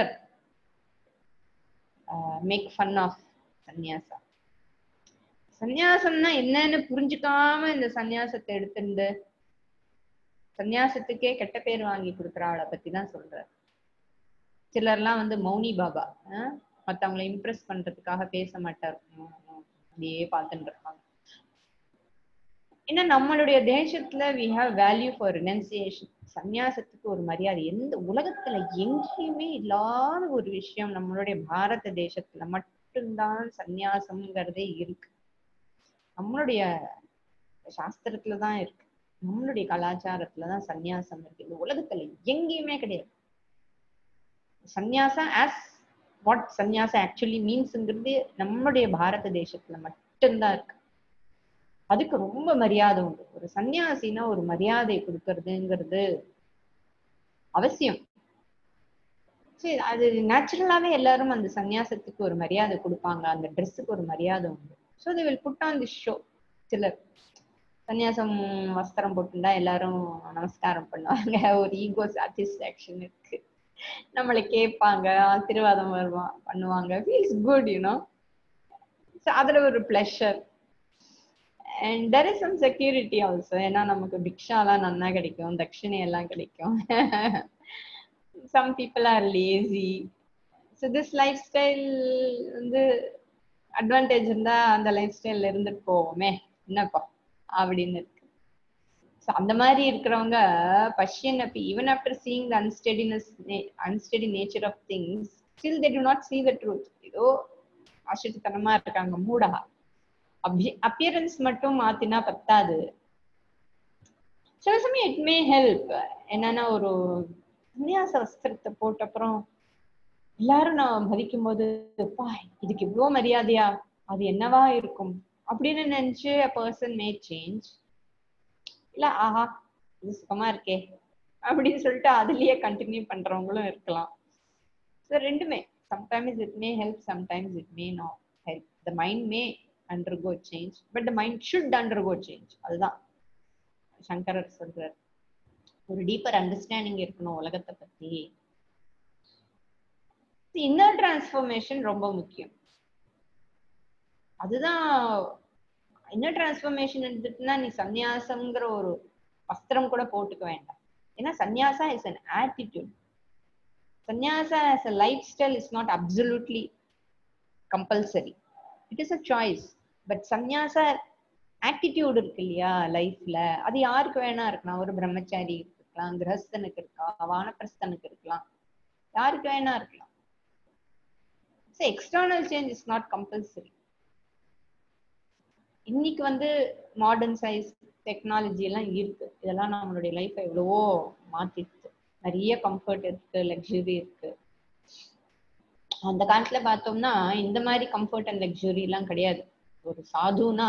make fun of சந்நியாசா. சந்நியாசம்னா என்னன்னு புரிஞ்சுக்காம இந்த சந்நியாசத்தை எடுத்துட்டு சந்நியாசத்துக்கே கெட்ட பேர் வாங்கி கொடுக்குற ஆளை பத்தி தான் சொல்றாரு. சிலர்லாம் வந்து மௌனி பாபா, மத்தவங்களை இம்ப்ரெஸ் பண்றதுக்காக பேச மாட்டார், அப்படியே பார்த்துட்டு இருப்பாங்க. ஏன்னா நம்மளுடைய தேசத்துல we have value for renunciation. சந்நியாசத்துக்கு ஒரு மரியாதை எந்த உலகத்துல எங்கேயுமே இல்லாத ஒரு விஷயம் நம்மளுடைய பாரத தேசத்துல மட்டும்தான் சந்நியாசம்ங்கிறதே இருக்கு. நம்மளுடைய சாஸ்திரத்துலதான் இருக்கு, நம்மளுடைய கலாச்சாரத்துலதான் சந்நியாசம் இருக்கு. இந்த உலகத்துல எங்கேயுமே கிடையாது. சந்நியாசம் as what சந்நியாசம் ஆக்சுவலி மீன்ஸ்ங்கிறது நம்மளுடைய பாரத தேசத்துல மட்டும்தான் இருக்கு. அதுக்கு ரொம்ப மரியாதை உண்டு. ஒரு சன்னியாசினா ஒரு மரியாதை கொடுக்கறதுங்கிறது அவசியம். சரி, அது நேச்சுரலாவே எல்லாரும் அந்த சன்னியாசத்துக்கு ஒரு மரியாதை கொடுப்பாங்க, அந்த ட்ரெஸ்ஸுக்கு ஒரு மரியாதை உண்டு. So they will put on this show. சிலர் சன்னியாசம் வஸ்திரம் போட்டுண்டா எல்லாரும் நமஸ்காரம் பண்ணுவாங்க, ஒரு ஈகோ சாட்டிஸ்பாக்சன் இருக்கு, நம்மளை கேட்பாங்க, ஆசீர்வாதம் பண்ணுவாங்க, ஃபீல்ஸ் குட் யூனோ. ஸோ அதுல ஒரு pleasure and there is some security also. ஏன்னா நமக்கு பிக்ஷாலாம் நன்னா கிடைக்கும், தட்சிணை எல்லாம் கிடைக்கும். some people are lazy, so this lifestyle வந்து அட்வான்டேஜ் இருந்தா அந்த லைஃப் ஸ்டைல்ல இருந்துட்டு போவோமே என்னப்பா அப்படின்னு இருக்கு. ஸோ அந்த மாதிரி இருக்கிறவங்க பஷ்யன் அப்பி even after seeing the unsteady nature of things still they do not see the truth. ஏதோ ஆச்சரியத்தனமா இருக்காங்க, மூடா அப்பியரன்ஸ் மட்டும் மாத்தினா பத்தாது. சில சமயம் இட் மே ஹெல்ப். என்னன்னா ஒரு சன்னியாச வஸ்திரத்தை போட்ட அப்புறம் எல்லாரும் நான் மதிக்கும் போது இதுக்கு இவ்வளவு மரியாதையா, அது என்னவா இருக்கும் அப்படின்னு நினைச்சு a person may change. இல்ல ஆஹா இது சுகமா இருக்கே அப்படின்னு சொல்லிட்டு அதுலயே கண்டினியூ பண்றவங்களும் இருக்கலாம். ரெண்டுமே, sometimes it may help, sometimes it may not help. The mind may undergo change, but the mind should undergo change. அதுதான் சங்கரர் சொல்றார். ஒரு டீப்பர் அண்டர்ஸ்டாண்டிங் இருக்கணும் உலகத்தை பத்தி. இன்னர் டிரான்ஸ்ஃபர்மேஷன் ரொம்ப முக்கியம். அதுதான் இன்னர் டிரான்ஸ்ஃபர்மேஷன் எடுத்துட்டுனா நீ சந்நியாசம்ங்கிற ஒரு வஸ்திரம் கூட போட்டுக்க வேண்டாம். ஏன்னா sannyasa is an attitude. Sannyasa as a lifestyle is not absolutely compulsory. It is a choice. But Sanniyasa attitude இருக்கு இல்லையா லைஃப்ல, அது யாருக்கு வேணா இருக்கலாம். ஒரு பிரம்மச்சாரி இருக்கலாம், கிரகஸ்தனுக்கு இருக்கலாம், வானப்பிரஸ்தனுக்கு இருக்கலாம், யாருக்கு வேணா இருக்கலாம். External change is not compulsory. இன்னைக்கு வந்து மாடர்ன் சயின்ஸ் டெக்னாலஜி எல்லாம் இருக்கு, இதெல்லாம் நம்மளுடைய லைஃப் எவ்வளவோ மாத்திடுச்சு. நிறைய கம்ஃபர்ட் இருக்கு, லக்ஸுரி இருக்கு. அந்த காலத்துல பார்த்தோம்னா இந்த மாதிரி கம்ஃபர்ட் அண்ட் லக்ஸுரி எல்லாம் கிடையாது. ஒரு சாதுனா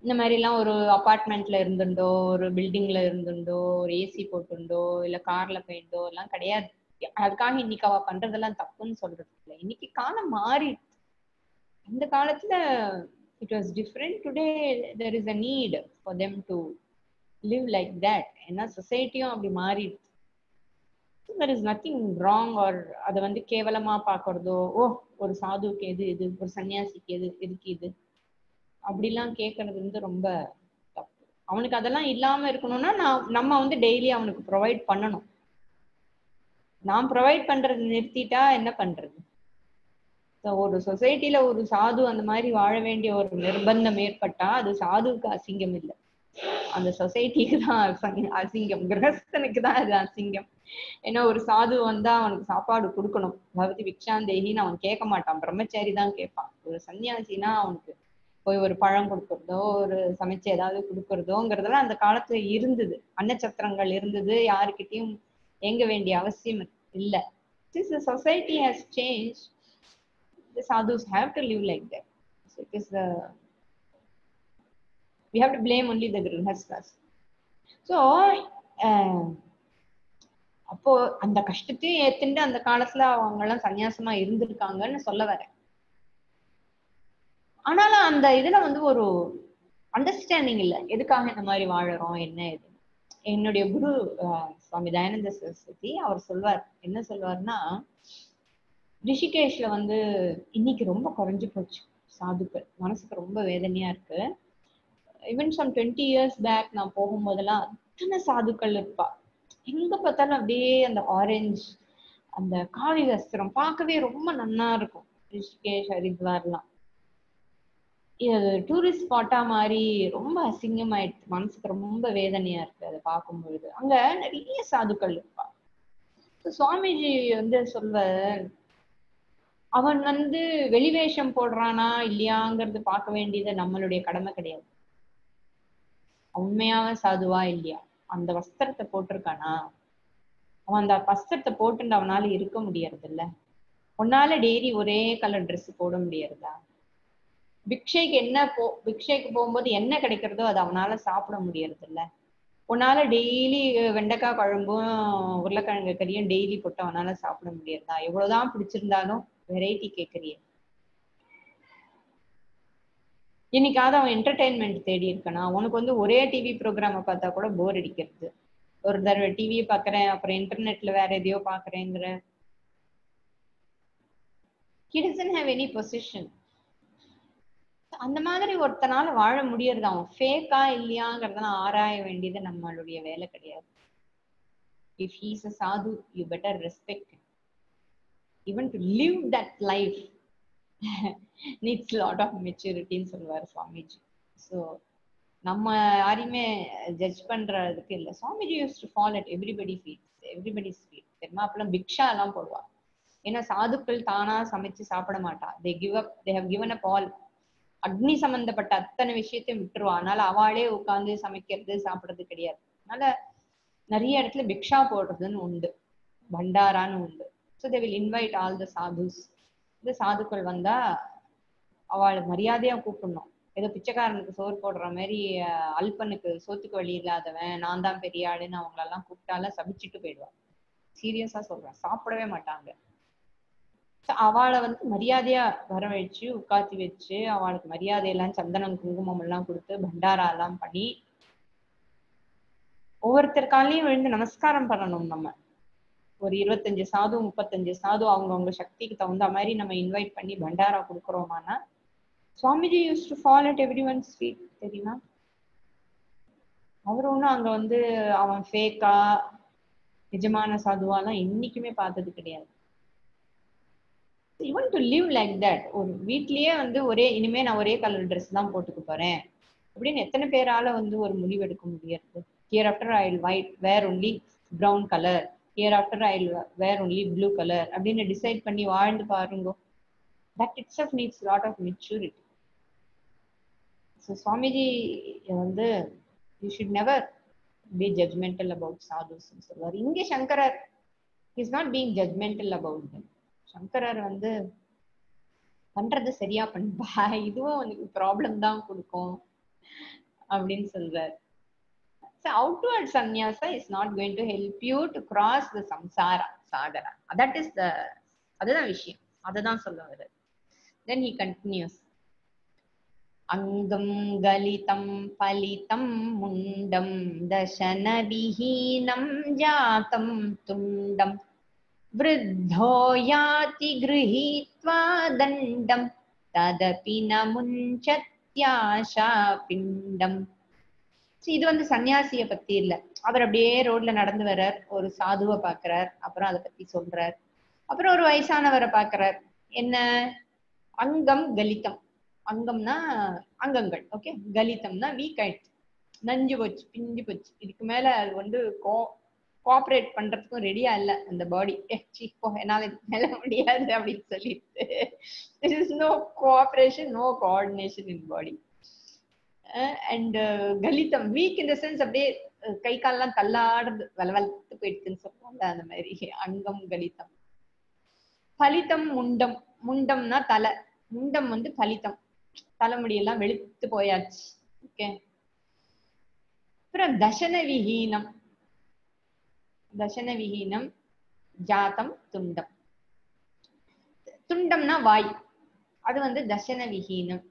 இந்த மாதிரி எல்லாம் ஒரு அபார்ட்மெண்ட்ல இருந்துட்டோ, ஒரு பில்டிங்ல இருந்துட்டோ, ஒரு ஏசி போட்டுண்டோ, இல்ல கார்ல போயிட்டோ எல்லாம் கிடையாது. அதுக்காக இன்னைக்கு அவ பண்றதெல்லாம் தப்புன்னு சொல்றது இல்லை. இன்னைக்கு காலம் மாறி, அந்த காலத்துல it was different. Today there is a need for them to live like that. ஏன்னா சொசைட்டியும் அப்படி மாறிடுச்சு. there is nothing wrong or அதை வந்து கேவலமா பாக்குறதோ, ஒரு சாதுக்கு எது இது, ஒரு சன்னியாசிக்கு எதுக்கு இது அப்படிலாம் கேட்கறது வந்து ரொம்ப தப்பு. அவனுக்கு அதெல்லாம் இல்லாம இருக்கணும்னா நம்ம வந்து டெய்லி அவனுக்கு ப்ரொவைட் பண்ணணும். நாம் ப்ரொவைட் பண்றது நிறுத்திட்டா என்ன பண்றது? ஒரு சொசைட்டில ஒரு சாது அந்த மாதிரி வாழ வேண்டிய ஒரு நிர்பந்தம் ஏற்பட்டா அது சாதுவுக்கு அசிங்கம் இல்லை, அந்த சொசைட்டிக்கு தான் அசிங்கம், கிரகஸ்தனுக்கு தான் அது அசிங்கம். ஏன்னா ஒரு சாது வந்தா அவனுக்கு சாப்பாடு கொடுக்கணும், பகவதி பிக்ஷாந்தேகின்னு அவன் கேட்க மாட்டான், பிரம்மச்சாரி தான் கேட்பான். ஒரு சன்னியாசினா அவனுக்கு போய் ஒரு பழம் கொடுக்கறதோ, ஒரு சமைச்சு ஏதாவது கொடுக்கறதோங்கிறதெல்லாம் அந்த காலத்துல இருந்தது. அன்னச்சத்திரங்கள் இருந்தது, யாருக்கிட்டையும் ஏங்க வேண்டிய அவசியம் இல்லை. Since the society has changed, the sadhus have to live like that. So it is we have to blame only the grihasthas. So அப்போ அந்த கஷ்டத்தையும் ஏத்துட்டு அந்த காலத்துல அவங்க எல்லாம் சன்னியாசமா இருந்திருக்காங்கன்னு சொல்ல வரேன். ஆனாலும் அந்த இதுல வந்து ஒரு அண்டர்ஸ்டாண்டிங் இல்லை, எதுக்காக இந்த மாதிரி வாழறோம் என்ன இது. என்னுடைய குரு சுவாமி தயானந்த சரஸ்வதி அவர் சொல்வார், என்ன சொல்வார்னா, ரிஷிகேஷ்ல வந்து இன்னைக்கு ரொம்ப குறைஞ்சு போச்சு சாதுக்கள். மனசுக்கு ரொம்ப வேதனையா இருக்கு. ஈவன் சம் 20 இயர்ஸ் பேக் நான் போகும்போதெல்லாம் அத்தனை சாதுக்கள் இருப்பா. எங்க பார்த்தாலும் அப்படியே அந்த ஆரஞ்சு, அந்த காவி வஸ்திரம் பார்க்கவே ரொம்ப நன்னா இருக்கும். ரிஷிகேஷ், ஹரித்வார்லாம் இது டூரிஸ்ட் ஸ்பாட்டா மாதிரி ரொம்ப அசிங்கமாயிடுச்சு. மனசுக்கு ரொம்ப வேதனையா இருக்கு அதை பார்க்கும் பொழுது. அங்க நிறைய சாதுக்கள் இருப்பா. சுவாமிஜி வந்து சொல்வார், அவன் வந்து வெளிவேஷம் போடுறானா இல்லையாங்கிறது பார்க்க வேண்டியது நம்மளுடைய கடமை கிடையாது. உண்மையாவே சாதுவா இல்லையா, அந்த வஸ்திரத்தை போட்டிருக்கானா, அவன் அந்த வஸ்திரத்தை போட்டு அவனால இருக்க முடியறது இல்ல. உன்னால டெய்லி ஒரே கலர் ட்ரெஸ் போட முடியறதா? பிக்ஷைக்கு போகும்போது என்ன கிடைக்கிறதோ அதை அவனால சாப்பிட முடியறது இல்ல. உன்னால டெய்லி வெண்டைக்காய் குழம்பும் உருளைக்கிழங்கு கறியும் டெய்லி போட்டு அவனால சாப்பிட முடியறதா? எவ்வளவுதான் பிடிச்சிருந்தாலும் வெரைட்டி கேட்கறிய. இன்னைக்காவது அவன் என்டர்டைன்மெண்ட் தேடி இருக்கானா? உனக்கு வந்து ஒரே டிவி ப்ரோக்ராம பார்த்தா கூட போர் அடிக்கிறது. ஒரு தடவை டிவியை பாக்குறேன், அப்புறம் இன்டர்நெட்ல வேற எதையோ பாக்குறேங்கிற. He doesn't have any position. அந்த மாதிரி ஒருத்தனால வாழ முடியறது. அவன் ஃபேக்கா இல்லையாங்கிறத ஆராய வேண்டியது நம்மளுடைய வேலை கிடையாது. If he is a sadhu, you better respect him. Even to live that life needs a lot of maturity ன்னு சொல்லுவார் சுவாமிஜி. ஸோ நம்ம யாரையுமே ஜட்ஜ் பண்றதுக்கு இல்லை. Swamiji used to fall at everybody's feet. தெரியுமா? அப்பெல்லாம் பிக்ஷா எல்லாம் போடுவா. ஏன்னா சாதுக்கள் தானா சமைச்சு சாப்பிட மாட்டா. they have given up all. அக்னி சம்பந்தப்பட்ட அத்தனை விஷயத்தையும் விட்டுருவா. அதனால அவளே உட்காந்து சமைக்கிறது சாப்பிடுறது கிடையாது. அதனால நிறைய இடத்துல பிக்ஷா போடுறதுன்னு உண்டு, பண்டாரான்னு உண்டு. So they will invite all the sadhus. இந்த சாதுக்கள் வந்தா அவளை மரியாதையா கூப்பிடணும். ஏதோ பிச்சைக்காரனுக்கு சோறு போடுற மாதிரி அல்பனுக்கு சோத்துக்கு வழி இல்லாதவன் நான் தான் பெரிய ஆளுன்னு அவங்களெல்லாம் கூப்பிட்டாலும் சபிச்சுட்டு போயிடுவான். சீரியஸா சொல்றேன், சாப்பிடவே மாட்டாங்க. அவளை வந்து மரியாதையா வரவழைச்சு உட்காத்தி வச்சு அவளுக்கு மரியாதையெல்லாம் சந்தனம் குங்குமம் எல்லாம் கொடுத்து பண்டாரா எல்லாம் பண்ணி ஒவ்வொருத்தருக்காலையும் விழுந்து நமஸ்காரம் பண்ணணும். நம்ம ஒரு 25 சாது 35 சாது அவங்கவுங்க சக்திக்கு தகுந்த மாதிரி நம்ம இன்வைட் பண்ணி பண்டாரா கொடுக்குறோமானா Swamiji used to fall at everyone's feet. தெரியுமா? அவர் ஒன்றும் அங்க வந்து அவன் ஃபேக்கா நிஜமான சாதுவாலாம் இன்னைக்குமே பார்த்தது கிடையாது. even to live like that. ஒரு வீட்லயே வந்து இனிமே நான் ஒரே கலர் ட்ரெஸ் தான் போட்டுக்க போறேன் அப்படின்னு எத்தனை பேரால வந்து ஒரு முடிவு எடுக்க முடியாது? Here after I'll wear only brown color, here after I'll wear only blue color அப்படின்னு டிசைட் பண்ணி வாழ்ந்து பாருங்க. That itself needs a lot of maturity. So Swamiji வந்து you should never be judgmental about sadhus ன்னு சொல்லுவார். இங்கே சங்கரர் is not being judgmental about them. சங்கரர் வந்து பண்றது சரியா பண்ணுவா, இதுவும் உனக்கு ப்ராப்ளம் தான் கொடுக்கும் அப்படின்னு சொல்றாரு. So outward sannyasa is not going to help you to cross the samsara sagara. That is the அதுதான் விஷயம், அதுதான் சொல்ல வருது. Then he continues. அங்கம் கலிதம் பலிதம் முண்டம் தசன விஹீனம் ஜாதம் துண்டம் விருத்தோ யாதி கிருஹீத்வா தண்டம் ததபி ந முஞ்சத்யாஷா பிண்டம். இது வந்து சன்னியாசிய பத்தி இல்ல. அவர் அப்படியே ரோட்ல நடந்து வர்றார், ஒரு சாதுவை பாக்குறார், அப்புறம் அதை பத்தி சொல்றார். அப்புறம் ஒரு வயசானவரை பாக்குறார். என்ன? அங்கம் கலிதம். அங்கம்னா அங்கங்கள், ஓகே. கலிதம்னா வீக் ஆயிடுச்சு, நஞ்சு போச்சு, பிஞ்சு போச்சு. இதுக்கு மேல அது வந்து கோஆபரேட் பண்றதுக்கும் ரெடியா இல்ல அந்த பாடி. என்னால மேல முடியாது அப்படின்னு சொல்லிட்டு there is no cooperation, no coordination in body. And கலிதம், வீக் இன் த சென்ஸ் அப்படியே கை கால்லாம் தள்ளாடுறது, வளவளத்து போயிடுச்சுன்னு சொல்லுவாங்க, அந்த மாதிரி. அங்கம் கலிதம். பலிதம் முண்டம். முண்டம்னா தலை, முண்டம் வந்து பலிதம், தலைமுடியெல்லாம் வெளுத்து போயாச்சு. ஓகே. அப்புறம் தசன விஹீனம். தசன விஹீனம் ஜாதம் துண்டம். துண்டம்னா வாய், அது வந்து தசன விஹீனம்,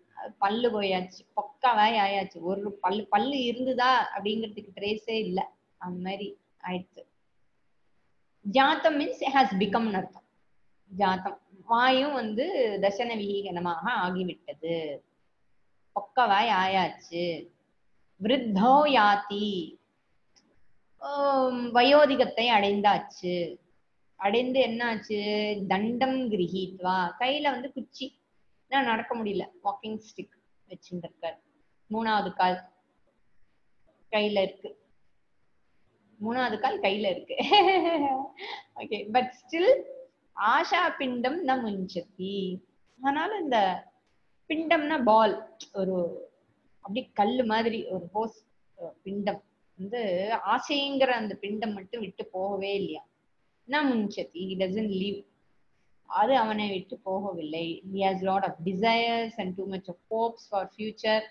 பல்லு போயாச்சு, பொக்கா வாய் ஆயாச்சு. ஒரு பல்லு இருந்துதா அப்படிங்கிறதுக்கு ட்ரேஸே இல்லை, அந்த மாதிரி ஆயிடுச்சு. ஜாத்தம் மீன்ஸ் ஹாஸ் பிகம் அர்த்தம். ஜாத்தம் வாயும் வந்து தசன விஹீகனமாக ஆகிவிட்டது, பொக்கவாய் ஆயாச்சு. விருத்தோ யாதி, வயோதிகத்தை அடைந்தாச்சு. அடைந்து என்னாச்சு, தண்டம் கிரகித்வா, கையில வந்து குச்சி, நடக்க முடியல, வாக்கிங் ஸ்டிக் வச்சுட்டு இருக்காரு. 3வது கால் கையில இருக்கு, 3வது கால் கையில இருக்கு. ஓகே, பட் ஸ்டில் ஆஷா பிண்டம் ந முஞ்சதி. அதனால இந்த பிண்டம்னா பால், ஒரு அப்படி கல்லு மாதிரி ஒரு ஹோஸ் பிண்டம் வந்து ஆசைங்கிற அந்த பிண்டம் மட்டும் விட்டு போகவே இல்லையா. ந முஞ்சதி, he doesn't leave. அது அவனை விட்டு போகவில்லை. he has lot of desires and too much of hopes for future.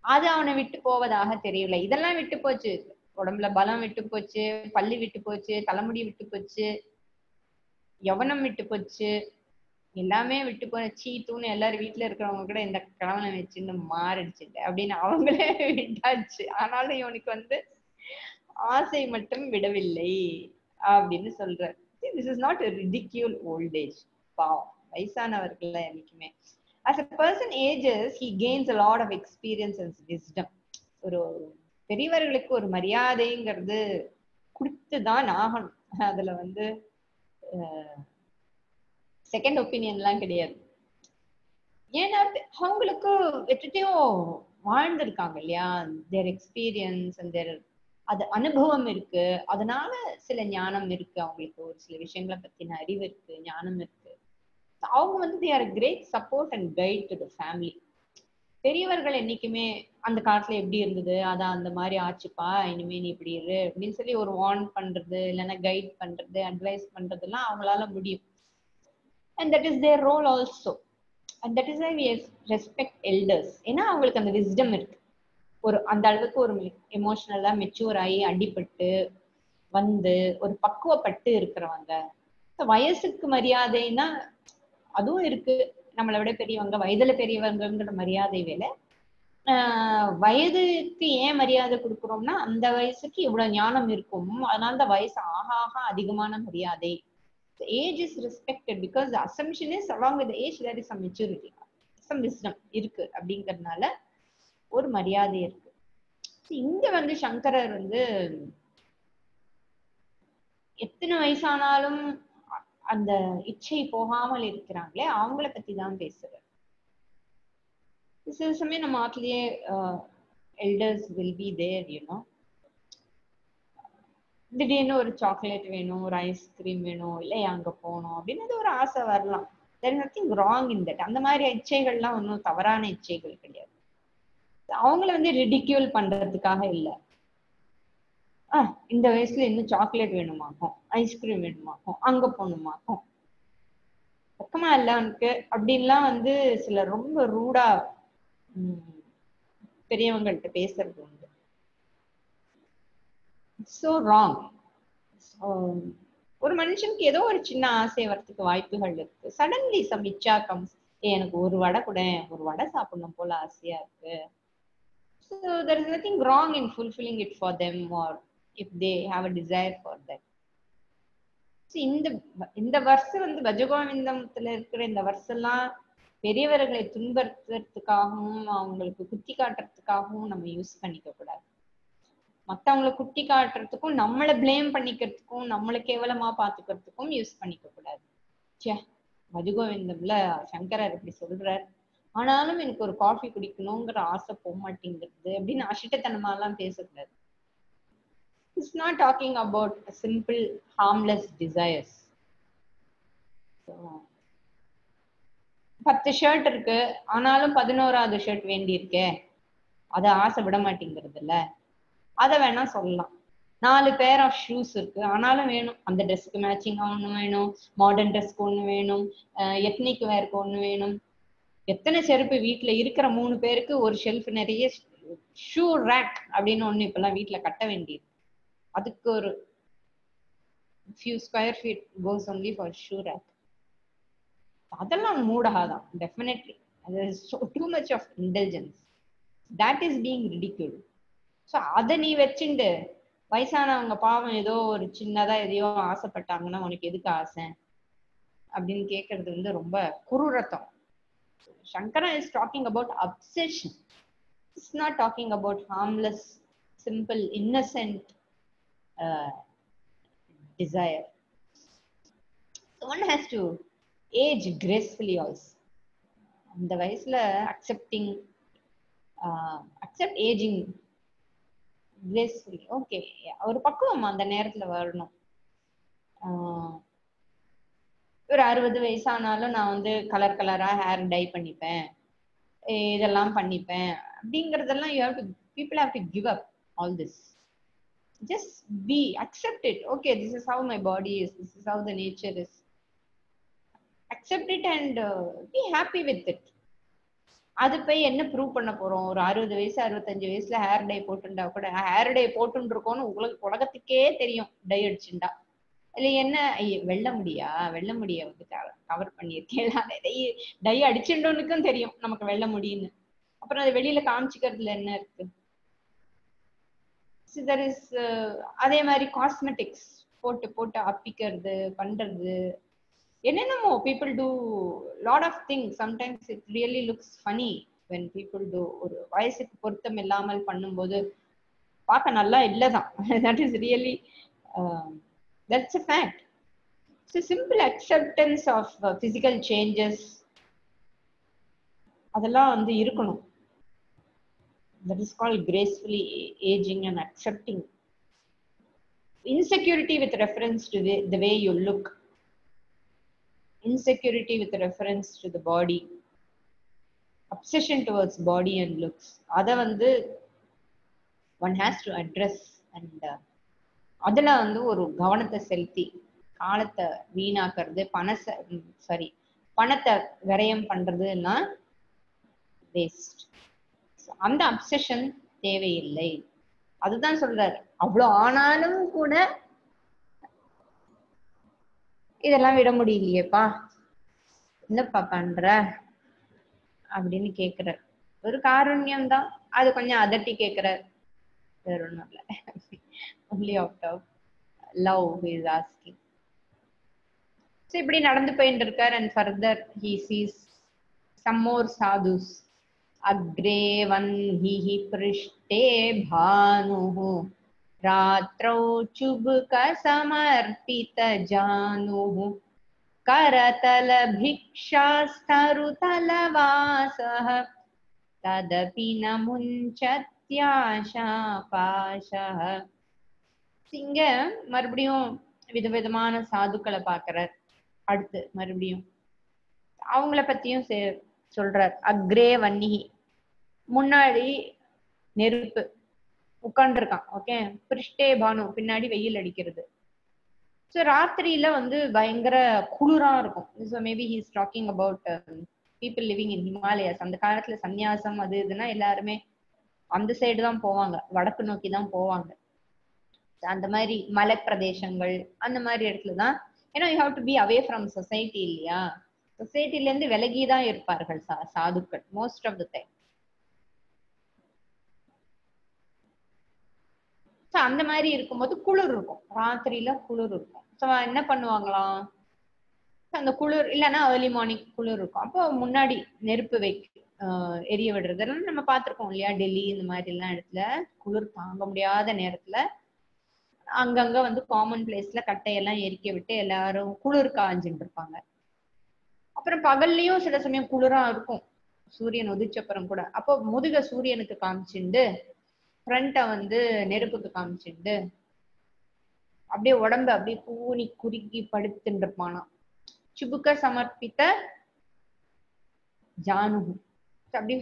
அது அவனை விட்டு போவதாக தெரியவில்லை. இதெல்லாம் விட்டு போச்சு, உடம்புல பலம் விட்டு போச்சு, பல்லு விட்டு போச்சு, தலைமுடி விட்டு போச்சு, யவனம் விட்டு போச்சு, எல்லாமே விட்டு போச்சு. தூணு எல்லாரும் வீட்டுல இருக்கிறவங்க கூட இந்த கிழவனை வச்சுன்னு மாறிடுச்சுட்டு அப்படின்னு அவங்களே விட்டாச்சு. ஆனாலும் இவனுக்கு வந்து ஆசை மட்டும் விடவில்லை அப்படின்னு சொல்ற. This is not a ridicule old age. பாவம் வயசானவர்கள் என்னைக்குமே as a person ages, he gains a lot of experience and wisdom. ஒரு பெரியவர்களுக்கு ஒரு மரியாதைங்கிறது கொடுத்துதான் ஆகணும். அதுல வந்து செகண்ட் ஒப்பீனியன் எல்லாம் கிடையாது. ஏன்னா அவங்களுக்கு எத்தனையோ வாழ்ந்திருக்காங்க இல்லையா, தேர் எக்ஸ்பீரியன்ஸ் அண்ட் தேர் அது அனுபவம் இருக்கு. அதனால சில ஞானம் இருக்கு அவங்களுக்கு, ஒரு சில விஷயங்களை பத்தின அறிவு இருக்கு, ஞானம் இருக்கு. அவங்க வந்து they are a great support and guide to the family. பெரியவர்கள் என்னைக்குமே அந்த காலத்துல எப்படி இருந்தது, அதான் அந்த மாதிரி ஆச்சுப்பா, இனிமே நீ இப்படி இரு அப்படின்னு சொல்லி ஒரு வார்ன் பண்றது, இல்லைன்னா கைட் பண்றது, அட்வைஸ் பண்றதுலாம் அவங்களால முடியும். and that is their role also, and that is why we respect elders. ஏன்னா அவங்களுக்கு அந்த விஸ்டம் இருக்கு. ஒரு அந்த அளவுக்கு ஒரு எமோஷனலா மெச்சூர் ஆகி அடிபட்டு வந்து ஒரு பக்குவப்பட்டு இருக்கிறவங்க. வயசுக்கு மரியாதைன்னா அதுவும் இருக்கு, நம்மளை விட பெரியவங்க, வயதுல பெரியவங்கங்கிற மரியாதை வேலை. வயதுக்கு ஏன் மரியாதை கொடுக்குறோம்னா அந்த வயசுக்கு இவ்வளவு ஞானம் இருக்கும், அதனால தான் வயசு ஆக ஆக அதிகமான மரியாதை. The age is respected because the assumption is along with the age there is some maturity, some wisdom இருக்கு அப்படிங்கறதுனால ஒரு மரியாதை இருக்கு. இங்க வந்து சங்கரர் வந்து எத்தனை வயசானாலும் அந்த இச்சை போகாமல் இருக்கிறாங்களே அவங்கள பத்தி தான் பேசுறாரு. சில சமயம் நம்ம ஆட்லயே elders will be there, you, திடீர்னு ஒரு சாக்லேட் வேணும், ஒரு ஐஸ்கிரீம் வேணும், இல்லை அங்க போகணும் அப்படின்னு ஒரு ஆசை வரலாம். there is nothing wrong in that. அந்த மாதிரி இச்சைகள்லாம் ஒன்றும் தவறான இச்சைகள் கிடையாது. அவங்கள வந்து ரிடிக்யூல் பண்றதுக்காக இல்லை. இந்த வயசுல இன்னும் சாக்லேட் வேணுமாக்கும், ஐஸ்கிரீம் வேணுமாக்கும், அங்க போகணுமாக்கும், பக்கமா இல்ல அவனுக்கு அப்படின்லாம் வந்து சில ரொம்ப ரூடா பெரியவங்கள்ட்ட பேசுறது உண்டு. so wrong. ஒரு மனுஷனுக்கு ஏதோ ஒரு சின்ன ஆசை வரத்துக்கு வாய்ப்புகள் இருக்கு. சடன்லி சம் இச்சா கம்ஸ், எனக்கு ஒரு வடை கூட, ஒரு வடை சாப்பிடணும் போல ஆசையா இருக்கு. so there is nothing wrong in fulfilling it for them or if they have a desire for that. இந்த வருஷம் வந்து பஜகோவிந்தத்துல இருக்கிற இந்த வருஷம்லாம் பெரியவர்களை துன்புறுத்துறதுக்காகவும் அவங்களுக்கு குத்தி காட்டுறதுக்காகவும் நம்ம யூஸ் பண்ணிக்க கூடாது. மத்தவங்களை குட்டி காட்டுறதுக்கும் நம்மளை பிளேம் பண்ணிக்கிறதுக்கும் நம்மளை கேவலமா பாத்துக்கிறதுக்கும் யூஸ் பண்ணிக்க கூடாது. பஜகோவிந்தம்ல சங்கரர் இப்படி சொல்றார், ஆனாலும் எனக்கு ஒரு காஃபி குடிக்கணுங்கிற ஆசை போக மாட்டேங்கிறது அப்படின்னு அசிட்டத்தனமா எல்லாம் பேசக்கூடாது. It's not talking about a simple harmless desires. 10 shirt இருக்கு, ஆனாலும் 11வது ஷர்ட் வேண்டி இருக்கே, அதை ஆசை விட மாட்டேங்கிறது இல்ல, அதை வேணா சொல்லலாம். 4 பேர் ஆஃப் ஷூஸ் இருக்கு, ஆனாலும் வேணும், அந்த ட்ரெஸ்க்கு மேட்சிங் ஒண்ணு வேணும், மாடர்ன் ட்ரெஸ்க்கு ஒண்ணு வேணும், எத்னிக் வேருக்கு ஒண்ணு வேணும். எத்தனை செருப்பு வீட்டுல இருக்கிற 3 பேருக்கு ஒரு ஷெல்ஃப் நிறைய ஷூ ரேக் அப்படின்னு ஒண்ணு இப்பெல்லாம் வீட்டுல கட்ட வேண்டியது. அதுக்கு ஒரு few square feet goes only for shoe rack. அதெல்லாம் மூடகாதான் definitely. So too much of indulgence, that is being ridiculed. so அத நீ வச்சுண்டு வயசானவங்க பாவம் ஏதோ ஒரு சின்னதா எதையோ ஆசைப்பட்டாங்கன்னா உனக்கு எதுக்கு ஆசை அப்படின்னு கேட்கறது வந்து ரொம்ப குரூரத்தம். Shankara is talking about obsession. It's not talking about harmless, simple, innocent desire. So one has to age gracefully also. அந்த வயசுல accept aging gracefully. ஓகே, ஒரு பக்குவம் அந்த நேரத்துல வரணும். ஒரு 60 வயசானாலும் நான் வந்து கலர் கலரா ஹேர் டை பண்ணிப்பேன், இதெல்லாம் பண்ணிப்பேன் அப்படிங்கறதெல்லாம் people have to give up all this. Just accept it. Okay, this is how my body is, this is how the nature is. Accept it and be happy with it. அது போய் என்ன prove பண்ண போறோம்? ஒரு 60 வயசு 65 வயசுல hair dye போட்டுண்டா கூட hair dye போட்டுன்னு இருக்கோம்னு உலகத்துக்கே தெரியும் டை அடிச்சுண்டா. இல்ல என்ன வெள்ள முடிய வந்து கவர் பண்ணியிருக்கேன், டை அடிச்சுட்டோனுக்கும் தெரியும் நமக்கு வெள்ள முடியுன்னு. அப்புறம் அதை வெளியில காமிச்சுக்கிறதுல என்ன இருக்கு? அதே மாதிரி காஸ்மெட்டிக்ஸ் போட்டு அப்பிக்கிறது பண்றது என்னென்னமோ people do lot of things. Sometimes it really looks funny when people do. ஒரு வயசுக்கு பொருத்தம் இல்லாமல் பண்ணும்போது பார்க்க நல்லா இல்லதான். That is really that's a fact. So simple acceptance of physical changes அதெல்லாம் வந்து இருக்கணும். That is called gracefully aging and accepting. Insecurity with reference to the way you look, insecurity with reference to the body, obsession towards body and looks, அத வந்து one has to address. and அதுல வந்து ஒரு கவனத்தை செலுத்தி காலத்தை வீணாக்குறது, பணத்தை விரயம் பண்றதுன்னா வேஸ்ட். அந்த அப்சஷன் தேவையில்லை. அதுதான் சொல்றாரு. அவ்வளவு ஆனாலும் கூட இதெல்லாம் விட முடியலையேப்பா, என்னப்பா பண்ற அப்படின்னு கேக்குறார். ஒரு காருண்யம் தான், அது கொஞ்சம் அதட்டி கேக்குறார், வேற ஒண்ணும் இல்ல. only out of love he is asking. So இப்படி நடந்து போயிட்டு இருக்கார். and further he sees some more sadhus. Agrey வன்ஹி பிருஷ்டே பானுஹு ராத்ரௌ சுபுக சமர்ப்பித ஜானுஹு करतल भिक्षास्तरुतल वासः तदपि न मुञ्चत्याशापाशः. இங்க மறுபடியும் விதவிதமான சாதுக்களை பாக்குறார். அடுத்து மறுபடியும் அவங்கள பத்தியும் சொல்றார். அக்ரே வன்னிஹி, முன்னாடி நெருப்பு உட்கார்ந்து இருக்கான். ஓகே, பிருஷ்டே பானு, பின்னாடி வெயில் அடிக்கிறது. ஸோ ராத்திரியில வந்து பயங்கர குளிரா இருக்கும். So maybe he is talking about people living in Himalayas. அந்த காலத்துல சந்நியாசம் அது இதுன்னா எல்லாருமே அந்த சைடு தான் போவாங்க, வடக்கு நோக்கி தான் போவாங்க. அந்த மாதிரி மலை பிரதேசங்கள் அந்த மாதிரி இடத்துலதான். ஏன்னா you have to be away from society இல்லையா, சொசைட்டில இருந்து விலகிதான் இருப்பார்கள் சாதுக்கள் most of the time. So அந்த மாதிரி இருக்கும்போது குளிர் இருக்கும், ராத்திரியில குளிர் இருக்கும். ஸோ என்ன பண்ணுவாங்களாம், அந்த குளிர் இல்லைன்னா ஏர்லி மார்னிங் குளிர் இருக்கும். அப்போ முன்னாடி நெருப்பு எரிய விடுறதெல்லாம் நம்ம பார்த்துருக்கோம் இல்லையா. டெல்லி இந்த மாதிரி எல்லாம் இடத்துல குளிர் தாங்க முடியாத நேரத்துல அங்கங்க வந்து காமன் பிளேஸ்ல கட்டையெல்லாம் எரிக்க விட்டு எல்லாரும் குளிர் காஞ்சுட்டு இருப்பாங்க. அப்புறம் பகல்லையும் சில சமயம் குளிரா இருக்கும், சூரியன் உதிச்சப்புறம் கூட. அப்போ முதுக சூரியனுக்கு காமிச்சுண்டு ஃப்ரண்ட்டை வந்து நெருப்புக்கு காமிச்சுண்டு அப்படியே உடம்பு அப்படியே கூனி குறுக்கி படுத்துட்டு இருப்பானா. சுபுக்க சமர்ப்பித்த ஜானு, அப்படியே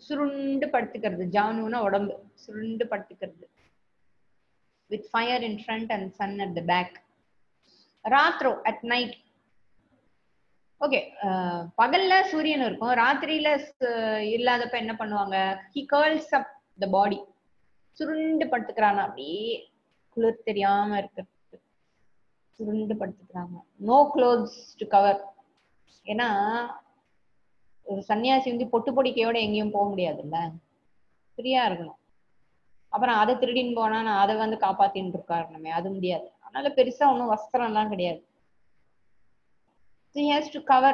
சுருண்டு படுத்துக்கிறது. ஜானுன்னா உடம்பு சுருண்டு படுத்துக்கிறது. with fire in front and sun at the back. ராத்ரோ at night. Okay, பகல்ல சூரியன் இருக்கும், ராத்திரியில இல்லாதப்ப என்ன பண்ணுவாங்க, he curls up the body, சுருண்டு படுத்துக்கிறாங்க. அப்படியே குளிர் தெரியாம இருக்கிறது சுருண்டு படுத்துக்கிறாங்க. no clothes to cover. ஏன்னா ஒரு சன்னியாசி வந்து பொட்டு பொடிக்கையோட எங்கேயும் போக முடியாதுல்ல, ஃப்ரீயா இருக்கணும். அப்புறம் அதை திருடின்னு போனா நான் அதை வந்து காப்பாத்தின்னு இருக்காருமே, அது முடியாது. அதனால பெருசா ஒன்றும் வஸ்திரம் எல்லாம் கிடையாது. So he has to cover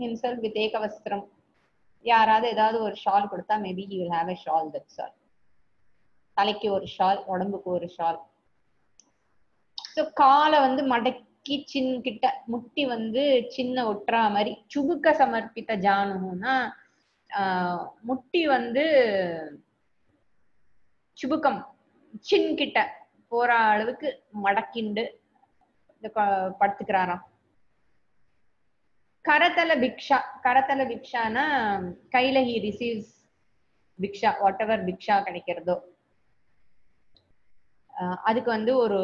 himself with ekavastram. யாராவது ஏதாவது ஒரு ஷால் கொடுத்தா maybe he will have a shawl, that's all. தலைக்கு ஒரு ஷால், உடம்புக்கு ஒரு ஷால். ஸோ காலை வந்து மடக்கி கிட்ட முட்டி வந்து சின்ன ஒட்டுறா மாதிரி சுபுக்க சமர்ப்பித்த ஜானுன்னா முட்டி வந்து சுபுக்கம் சின் கிட்ட போற அளவுக்கு மடக்கிண்டு படுத்துக்கிறாராம். கரதல பிக்ஷா, கரதல பிக்ஷானா கையில ஹி ரிசீவ்ஸ் பிக்ஷா, வாட் எவர் பிக்ஷா கிடைக்கிறதோ அதுக்கு வந்து ஒரு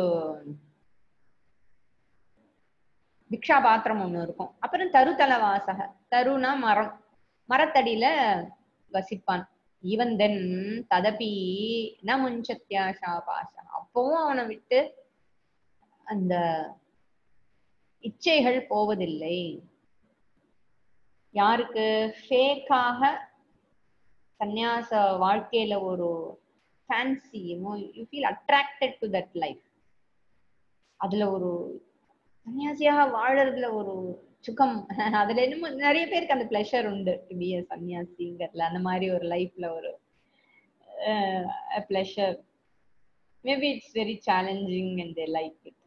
பிக்ஷா பாத்திரம் ஒண்ணு இருக்கும். அப்புறம் தருதல வாசக, தருனா மரம், மரத்தடியில வசிப்பான். ஈவன் தென் ததபி ந முஞ்சத்யாஷா பாஷா, அப்பவும் அவனை விட்டு அந்த இச்சைகள் போவதில்லை. யாருக்கு? ஃபேக்காக சந்நியாச வாழ்க்கையில ஒரு fancy, you feel attracted to that life, அதுல ஒரு சன்னியாசியாக வாழறதுல ஒரு சுகம், அதுல இன்னும் நிறைய பேருக்கு அந்த பிளஷர் உண்டு. டு பி a சன்னியாசிங்கிறதுல அந்த மாதிரி ஒரு லைஃப்ல ஒரு pleasure. Maybe it's very challenging and they like it.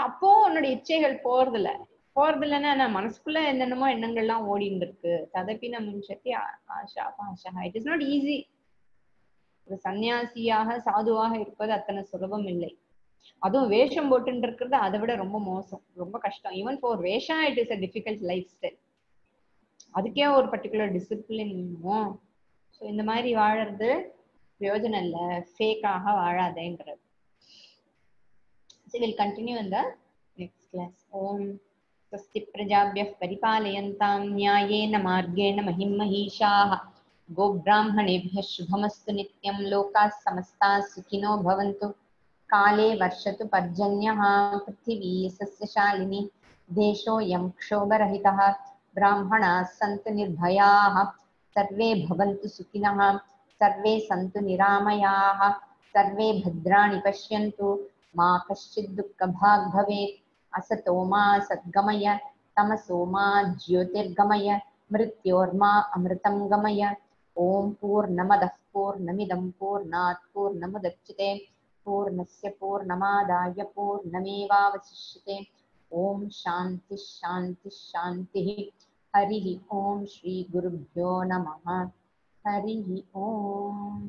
அப்போ உன்னோட இச்சைகள் போறதில்லைன்னா நான் மனசுக்குள்ள என்னென்னமோ எண்ணங்கள்லாம் ஓடிட்டு இருக்கு. ததப்பின முன்சக்தி ஆஷா பாஷா. It is not easy. ஒரு சன்னியாசியாக சாதுவாக இருப்பது அத்தனை சுலபம் இல்லை. அதுவும் வேஷம் போட்டு இருக்கிறது அதை விட ரொம்ப மோசம், ரொம்ப கஷ்டம். Even for vesha it is a difficult lifestyle. அதுக்கே ஒரு பர்டிகுலர் டிசிப்ளின் வேணும். ஸோ இந்த மாதிரி வாழறது பிரயோஜனம் இல்லை, ஃபேக்காக வாழாதேன்றது. So we'll continue in the next class. Om स्वस्ति प्रजाभ्यः परिपालयन्तां न्यायेन मार्गेण महिं महिषाः गोब्राह्मणेभ्यः शुभमस्तु नित्यं लोकाः समस्ताः सुखिनो भवन्तु काले वर्षतु पर्जन्यः पृथिवी सस्यशालिनी देशोऽयं क्षोभरहितः ब्राह्मणाः सन्तु निर्भयाः सर्वे भवन्तु सुखिनः सर्वे सन्तु निरामयाः सर्वे भद्राणि पश्यन्तु मा कश्चित् दुःखभाग् भवेत् असतो मा सद्गमय तमसो मा ज्योतिर्गमय मृत्योर्मा अमृतं गमय ओम पूर्णमदः पूर्णमिदं पूर्णात् पूर्णमुदच्यते पूर्णस्य पूर्णमादाय पूर्णमेवावशिष्यते ओम शांति शांति शांतिः हरिः ओम श्री गुरुभ्यो नमः हरिः ओम।